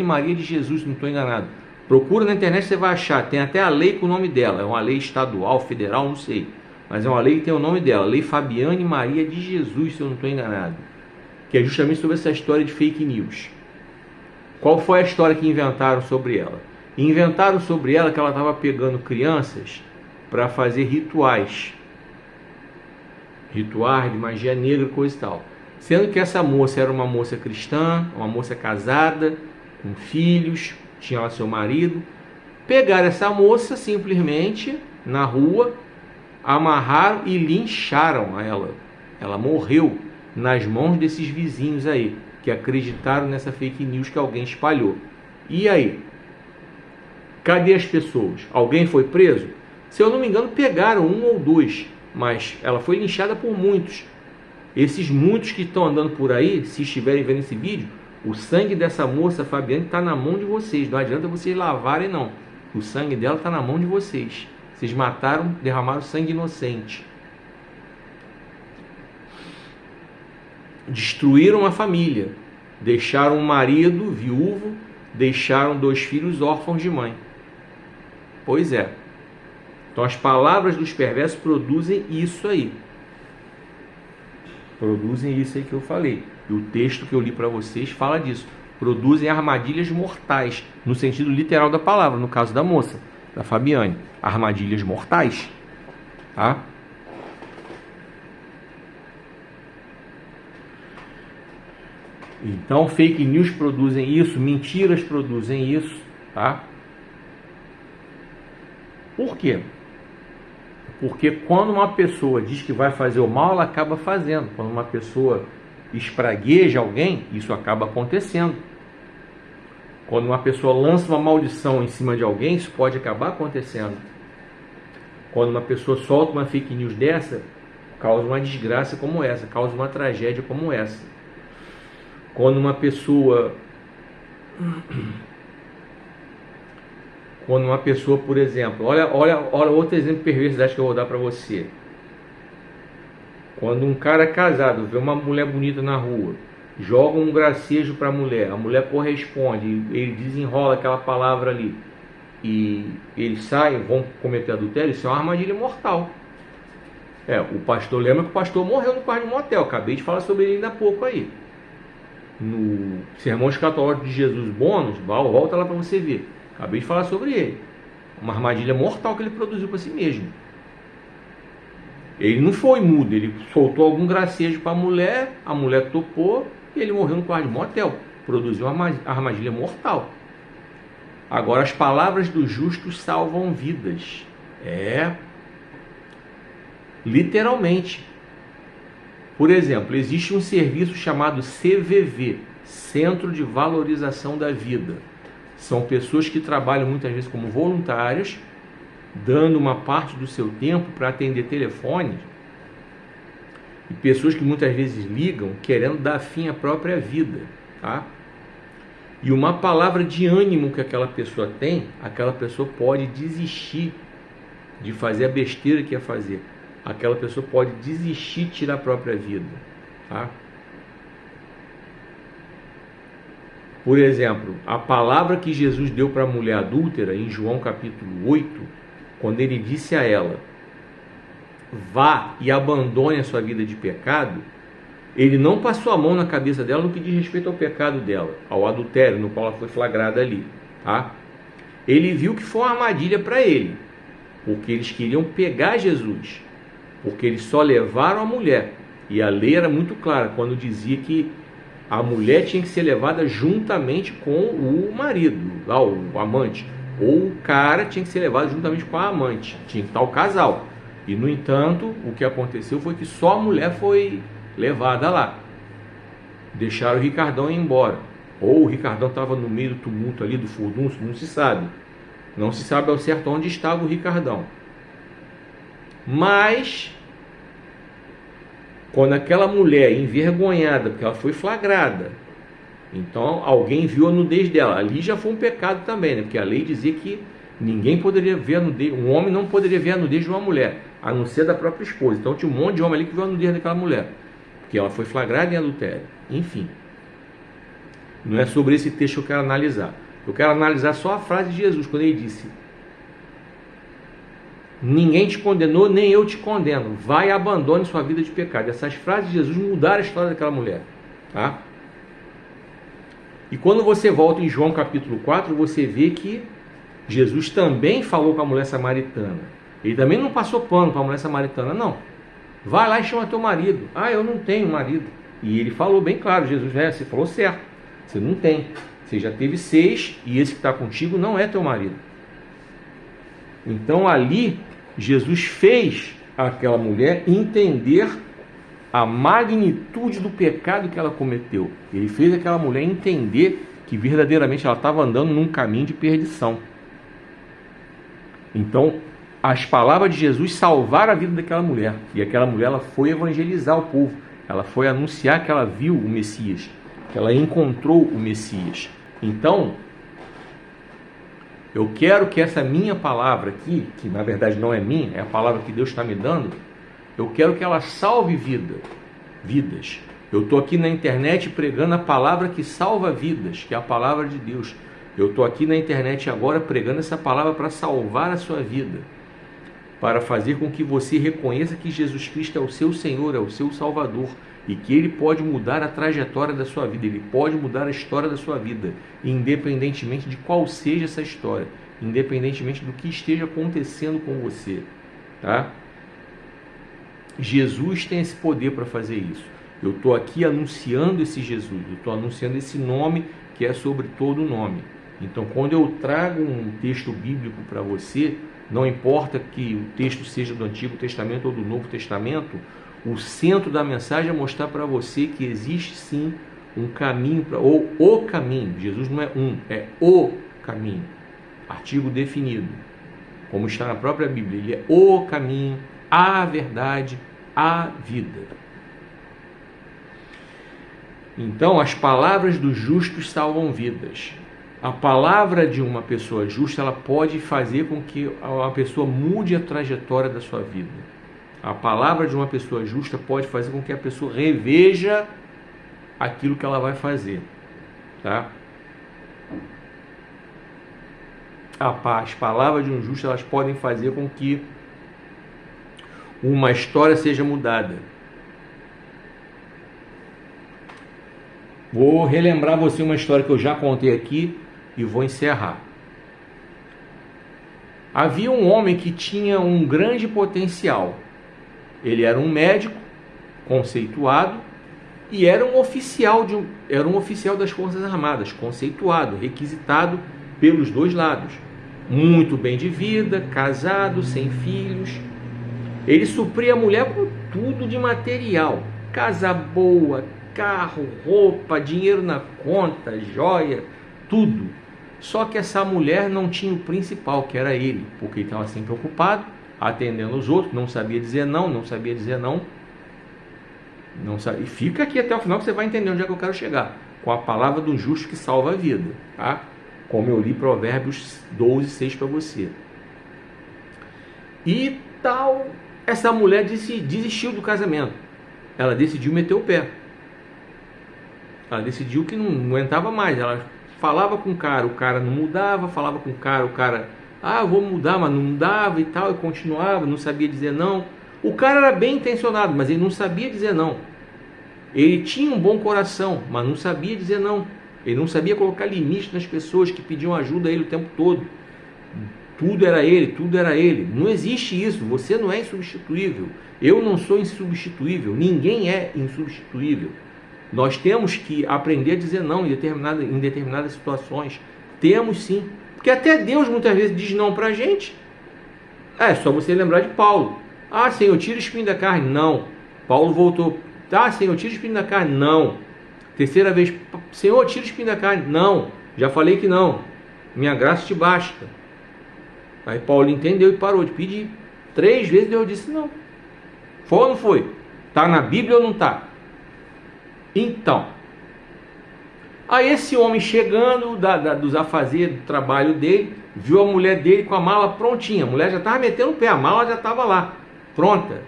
S1: Maria de Jesus, se não estou enganado. Procura na internet, você vai achar, tem até a lei com o nome dela, é uma lei estadual, federal, não sei, mas é uma lei que tem o nome dela, Lei Fabiane Maria de Jesus, se eu não estou enganado, que é justamente sobre essa história de fake news. Qual foi a história que inventaram sobre ela? Inventaram sobre ela que ela estava pegando crianças para fazer rituais de magia negra, coisa e tal, sendo que essa moça era uma moça cristã, uma moça casada, com filhos, tinha lá seu marido. Pegaram essa moça simplesmente na rua, amarraram e lincharam ela. Ela morreu nas mãos desses vizinhos aí, que acreditaram nessa fake news que alguém espalhou. E aí? Cadê as pessoas? Alguém foi preso? Se eu não me engano, pegaram um ou dois, mas ela foi linchada por muitos. Esses muitos que estão andando por aí, se estiverem vendo esse vídeo, o sangue dessa moça, Fabiane, está na mão de vocês. Não adianta vocês lavarem, não. O sangue dela está na mão de vocês. Vocês mataram, derramaram sangue inocente. Destruíram a família. Deixaram um marido viúvo, deixaram 2 filhos órfãos de mãe. Pois é. Então as palavras dos perversos produzem isso aí. Produzem isso aí que eu falei. E o texto que eu li para vocês fala disso. Produzem armadilhas mortais, no sentido literal da palavra, no caso da moça, da Fabiane. Armadilhas mortais. Tá? Então fake news produzem isso, mentiras produzem isso. Tá? Por quê? Porque quando uma pessoa diz que vai fazer o mal, ela acaba fazendo. Quando uma pessoa espragueja alguém, isso acaba acontecendo. Quando uma pessoa lança uma maldição em cima de alguém, isso pode acabar acontecendo. Quando uma pessoa solta uma fake news dessa, causa uma desgraça como essa, causa uma tragédia como essa. Quando uma pessoa, por exemplo, olha outro exemplo de perversidade que eu vou dar para você. Quando um cara casado vê uma mulher bonita na rua, joga um gracejo para a mulher corresponde, ele desenrola aquela palavra ali, e eles saem, vão cometer adultério, isso é uma armadilha mortal. O pastor lembra que o pastor morreu no quarto de motel, acabei de falar sobre ele ainda há pouco aí. No Sermão Escatológico de Jesus Bônus, volta lá para você ver. Acabei de falar sobre ele. Uma armadilha mortal que ele produziu para si mesmo. Ele não foi mudo, ele soltou algum gracejo para a mulher topou e ele morreu no quarto de motel. Produziu uma armadilha mortal. Agora, as palavras dos justos salvam vidas. Literalmente. Por exemplo, existe um serviço chamado CVV, Centro de Valorização da Vida. São pessoas que trabalham muitas vezes como voluntários, dando uma parte do seu tempo para atender telefones, e pessoas que muitas vezes ligam querendo dar fim à própria vida, tá? E uma palavra de ânimo que aquela pessoa tem, aquela pessoa pode desistir de fazer a besteira que ia fazer. Aquela pessoa pode desistir de tirar a própria vida, tá? Por exemplo, a palavra que Jesus deu para a mulher adúltera, em João capítulo 8, quando ele disse a ela, vá e abandone a sua vida de pecado, ele não passou a mão na cabeça dela no que diz respeito ao pecado dela, ao adultério no qual ela foi flagrada ali, tá? Ele viu que foi uma armadilha para ele, porque eles queriam pegar Jesus, porque eles só levaram a mulher, e a lei era muito clara quando dizia que a mulher tinha que ser levada juntamente com o marido, lá, o amante, ou o cara tinha que ser levado juntamente com a amante, tinha que estar o casal. E no entanto, o que aconteceu foi que só a mulher foi levada lá. Deixaram o Ricardão ir embora, ou o Ricardão estava no meio do tumulto ali, do furdunço, não se sabe. Não se sabe ao certo onde estava o Ricardão. Mas, quando aquela mulher envergonhada, porque ela foi flagrada, então alguém viu a nudez dela, ali já foi um pecado também, né? Porque a lei dizia que ninguém poderia ver a nudez, um homem não poderia ver a nudez de uma mulher, a não ser da própria esposa. Então tinha um monte de homem ali que viu a nudez daquela mulher, porque ela foi flagrada em adultério. Enfim, não é sobre esse texto que eu quero analisar. Eu quero analisar só a frase de Jesus, quando ele disse: ninguém te condenou, nem eu te condeno. Vai e abandone sua vida de pecado. Essas frases de Jesus mudaram a história daquela mulher. Tá? E quando você volta em João capítulo 4, você vê que Jesus também falou com a mulher samaritana. Ele também não passou pano para a mulher samaritana, não. Vai lá e chama teu marido. Ah, eu não tenho marido. E ele falou bem claro, Jesus, você falou certo. Você não tem. Você já teve 6 e esse que está contigo não é teu marido. Então ali, Jesus fez aquela mulher entender a magnitude do pecado que ela cometeu. Ele fez aquela mulher entender que verdadeiramente ela estava andando num caminho de perdição. Então, as palavras de Jesus salvaram a vida daquela mulher. E aquela mulher, ela foi evangelizar o povo. Ela foi anunciar que ela viu o Messias, que ela encontrou o Messias. Então, eu quero que essa minha palavra aqui, que na verdade não é minha, é a palavra que Deus está me dando, eu quero que ela salve vidas. Eu estou aqui na internet pregando a palavra que salva vidas, que é a palavra de Deus. Eu estou aqui na internet agora pregando essa palavra para salvar a sua vida, para fazer com que você reconheça que Jesus Cristo é o seu Senhor, é o seu Salvador, e que Ele pode mudar a trajetória da sua vida, Ele pode mudar a história da sua vida, independentemente de qual seja essa história, independentemente do que esteja acontecendo com você, tá? Jesus tem esse poder para fazer isso. Eu estou aqui anunciando esse Jesus, eu estou anunciando esse nome que é sobre todo nome. Então, quando eu trago um texto bíblico para você, não importa que o texto seja do Antigo Testamento ou do Novo Testamento, o centro da mensagem é mostrar para você que existe sim um caminho, ou o caminho. Jesus não é um, é o caminho. Artigo definido, como está na própria Bíblia. Ele é o caminho, a verdade, a vida. Então, as palavras dos justos salvam vidas. A palavra de uma pessoa justa, ela pode fazer com que a pessoa mude a trajetória da sua vida. A palavra de uma pessoa justa pode fazer com que a pessoa reveja aquilo que ela vai fazer, tá? As palavras de um justo, elas podem fazer com que uma história seja mudada. Vou relembrar você uma história que eu já contei aqui e vou encerrar. Havia um homem que tinha um grande potencial. Ele era um médico conceituado e era um oficial das Forças Armadas, conceituado, requisitado pelos dois lados. Muito bem de vida, casado, sem filhos. Ele supria a mulher com tudo de material: casa boa, carro, roupa, dinheiro na conta, joia, tudo. Só que essa mulher não tinha o principal, que era ele, porque ele estava sempre ocupado, atendendo os outros, não sabia dizer não, não sabia dizer não. E fica aqui até o final que você vai entender onde é que eu quero chegar, com a palavra do justo que salva a vida, tá? Como eu li Provérbios 12:6 para você. E tal, essa mulher desistiu do casamento. Ela decidiu meter o pé. Ela decidiu que não aguentava mais. Ela falava com o cara não mudava, falava com o cara, eu vou mudar, mas não mudava e tal, e continuava, não sabia dizer não. O cara era bem intencionado, mas ele não sabia dizer não. Ele tinha um bom coração, mas não sabia dizer não. Ele não sabia colocar limite nas pessoas que pediam ajuda a ele o tempo todo. Tudo era ele. Não existe isso. Você não é insubstituível. Eu não sou insubstituível. Ninguém é insubstituível. Nós temos que aprender a dizer não em determinadas situações. Temos sim. Porque até Deus muitas vezes diz não para a gente. É só você lembrar de Paulo. Senhor, tira o espinho da carne. Não. Paulo voltou. Senhor, tira o espinho da carne. Não. Terceira vez. Senhor, tira o espinho da carne. Não. Já falei que não. Minha graça te basta. Aí Paulo entendeu e parou de pedir. 3 vezes Deus disse não. Foi ou não foi? Está na Bíblia ou não está? Então, aí esse homem chegando dos afazeres, do trabalho dele, viu a mulher dele com a mala prontinha. A mulher já estava metendo o pé, a mala já estava lá, pronta.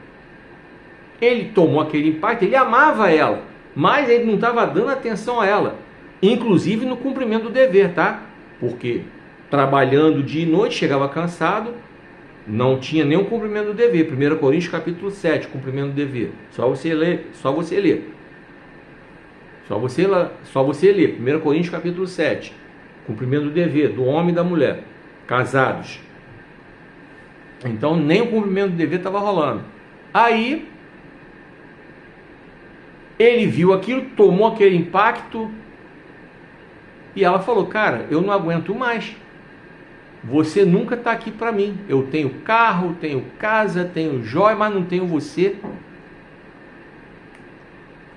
S1: Ele tomou aquele impacto, ele amava ela, mas ele não estava dando atenção a ela, inclusive no cumprimento do dever, tá? Porque trabalhando dia e noite, chegava cansado, não tinha nenhum cumprimento do dever. 1 Coríntios capítulo 7, cumprimento do dever. Só você ler. Só você ler. 1 Coríntios capítulo 7, cumprimento do dever do homem e da mulher, casados. Então nem o cumprimento do dever estava rolando. Aí ele viu aquilo, tomou aquele impacto e ela falou: cara, eu não aguento mais. Você nunca está aqui para mim. Eu tenho carro, tenho casa, tenho joia, mas não tenho você.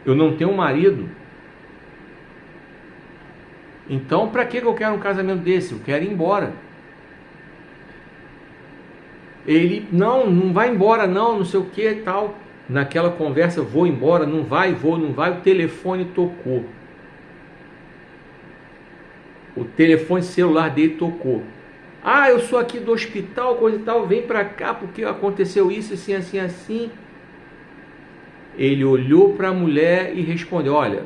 S1: Eu não tenho marido. Então, para que eu quero um casamento desse? Eu quero ir embora. Ele, não vai embora não sei o que e tal. Naquela conversa, vou embora, não vai, não vai. O telefone tocou. O telefone celular dele tocou. Ah, eu sou aqui do hospital, coisa e tal, vem pra cá porque aconteceu isso, assim, assim, assim. Ele olhou para a mulher e respondeu: olha,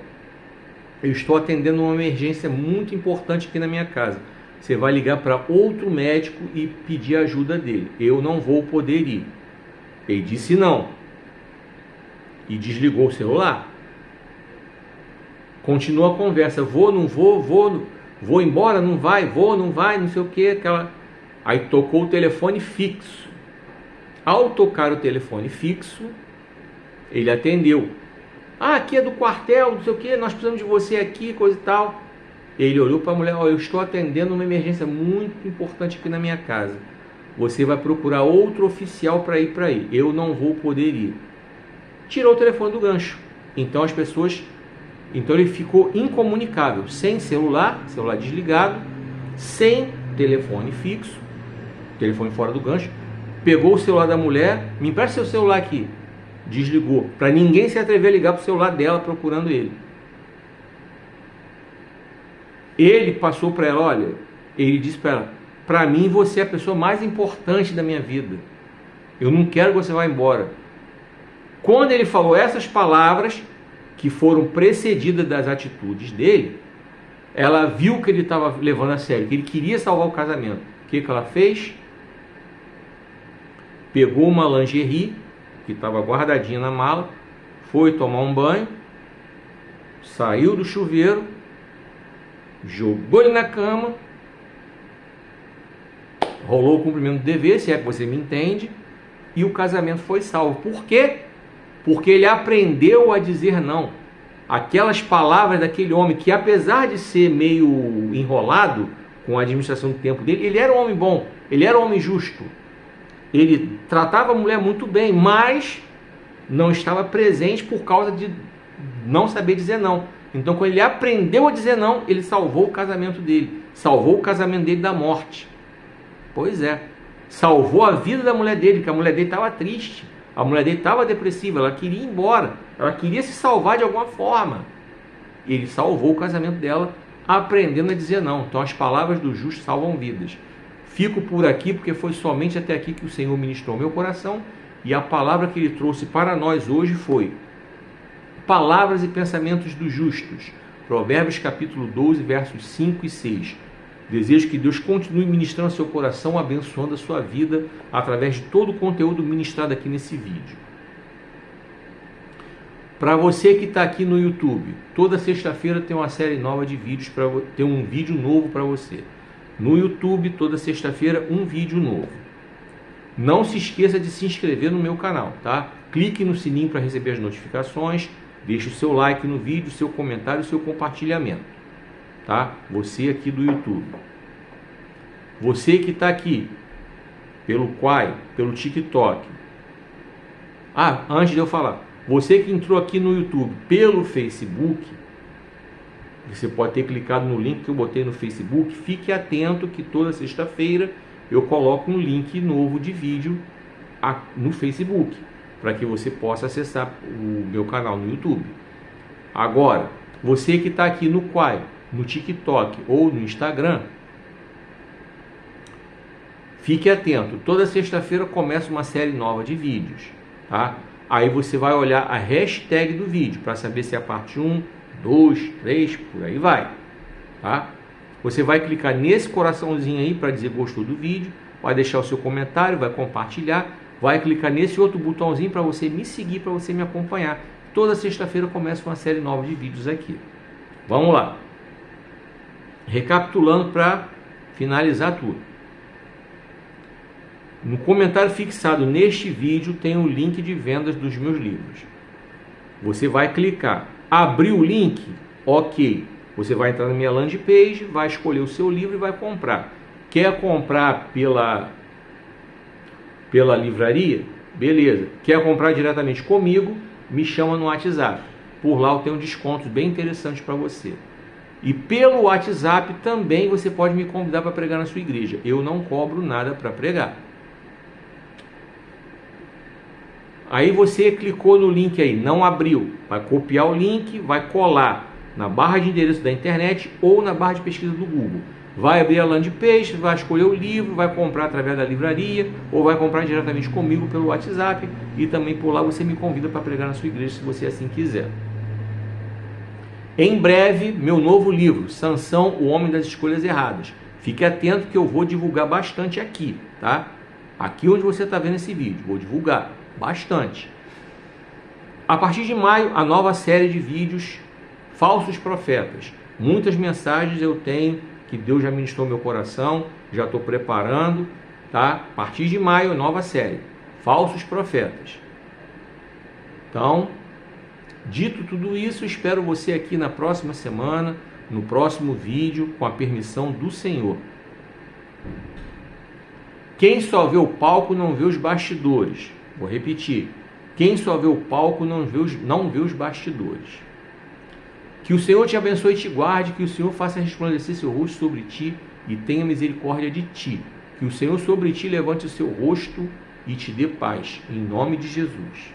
S1: eu estou atendendo uma emergência muito importante aqui na minha casa. Você vai ligar para outro médico e pedir a ajuda dele. Eu não vou poder ir. Ele disse não. E desligou o celular. Continua a conversa. Vou, não vou, vou embora, não vai, não sei o que. Aí tocou o telefone fixo. Ao tocar o telefone fixo, ele atendeu. Ah, aqui é do quartel, não sei o que, nós precisamos de você aqui, coisa e tal. Ele olhou para a mulher: eu estou atendendo uma emergência muito importante aqui na minha casa. Você vai procurar outro oficial para ir para aí. Eu não vou poder ir. Tirou o telefone do gancho. Então ele ficou incomunicável, sem celular desligado, sem telefone fixo, telefone fora do gancho. Pegou o celular da mulher: me empresta seu celular aqui. Desligou, para ninguém se atrever a ligar para o celular dela procurando ele. Ele passou para ela: olha, ele disse para ela: para mim você é a pessoa mais importante da minha vida. Eu não quero que você vá embora. Quando ele falou essas palavras, que foram precedidas das atitudes dele, ela viu que ele estava levando a sério, que ele queria salvar o casamento. O que ela fez? Pegou uma lingerie que estava guardadinha na mala, foi tomar um banho, saiu do chuveiro, jogou ele na cama, rolou o cumprimento do dever, se é que você me entende, e o casamento foi salvo. Por quê? Porque ele aprendeu a dizer não. Aquelas palavras daquele homem que, apesar de ser meio enrolado com a administração do tempo dele, ele era um homem bom, ele era um homem justo. Ele tratava a mulher muito bem, mas não estava presente por causa de não saber dizer não. Então, quando ele aprendeu a dizer não, ele salvou o casamento dele. Salvou o casamento dele da morte. Pois é. Salvou a vida da mulher dele, porque a mulher dele estava triste. A mulher dele estava depressiva, ela queria ir embora. Ela queria se salvar de alguma forma. Ele salvou o casamento dela, aprendendo a dizer não. Então, as palavras do justo salvam vidas. Fico por aqui porque foi somente até aqui que o Senhor ministrou meu coração, e a palavra que Ele trouxe para nós hoje foi palavras e pensamentos dos justos. Provérbios capítulo 12, versos 5 e 6. Desejo que Deus continue ministrando seu coração, abençoando a sua vida através de todo o conteúdo ministrado aqui nesse vídeo. Para você que está aqui no YouTube, toda sexta-feira tem uma série nova de vídeos, tem um vídeo novo para você. No YouTube, toda sexta-feira, um vídeo novo. Não se esqueça de se inscrever no meu canal, tá? Clique no sininho para receber as notificações, deixe o seu like no vídeo, seu comentário e seu compartilhamento, tá? Você aqui do YouTube. Você que está aqui pelo Quai, pelo TikTok. Ah, antes de eu falar, você que entrou aqui no YouTube pelo Facebook, você pode ter clicado no link que eu botei no Facebook. Fique atento que toda sexta-feira eu coloco um link novo de vídeo no Facebook, para que você possa acessar o meu canal no YouTube. Agora, você que está aqui no Quai, no TikTok ou no Instagram, fique atento. Toda sexta-feira começa uma série nova de vídeos, tá? Aí você vai olhar a hashtag do vídeo para saber se é a parte 1, 2, 3, por aí vai, tá? Você vai clicar nesse coraçãozinho aí para dizer gostou do vídeo, vai deixar o seu comentário, vai compartilhar, vai clicar nesse outro botãozinho para você me seguir, para você me acompanhar. Toda sexta-feira começa uma série nova de vídeos aqui. Vamos lá. Recapitulando para finalizar tudo. No comentário fixado neste vídeo tem o link de vendas dos meus livros. Você vai clicar, abrir o link, ok. Você vai entrar na minha landing page, vai escolher o seu livro e vai comprar. Quer comprar pela livraria? Beleza. Quer comprar diretamente comigo? Me chama no WhatsApp. Por lá eu tenho descontos bem interessantes para você. E pelo WhatsApp também você pode me convidar para pregar na sua igreja. Eu não cobro nada para pregar. Aí você clicou no link aí, não abriu. Vai copiar o link, vai colar na barra de endereço da internet ou na barra de pesquisa do Google. Vai abrir a landing page, vai escolher o livro, vai comprar através da livraria ou vai comprar diretamente comigo pelo WhatsApp e também por lá você me convida para pregar na sua igreja se você assim quiser. Em breve, meu novo livro, Sansão, o Homem das Escolhas Erradas. Fique atento que eu vou divulgar bastante aqui, tá? Aqui onde você está vendo esse vídeo, vou divulgar bastante. A partir de maio, a nova série de vídeos Falsos Profetas. Muitas mensagens eu tenho que Deus já ministrou meu coração, já estou preparando, tá? A partir de maio, nova série Falsos Profetas. Então, dito tudo isso, espero você aqui na próxima semana, no próximo vídeo, com a permissão do Senhor. Quem só vê o palco não vê os bastidores. Vou repetir. Quem só vê o palco não vê os bastidores. Que o Senhor te abençoe e te guarde, que o Senhor faça resplandecer seu rosto sobre ti e tenha misericórdia de ti. Que o Senhor sobre ti levante o seu rosto e te dê paz. Em nome de Jesus.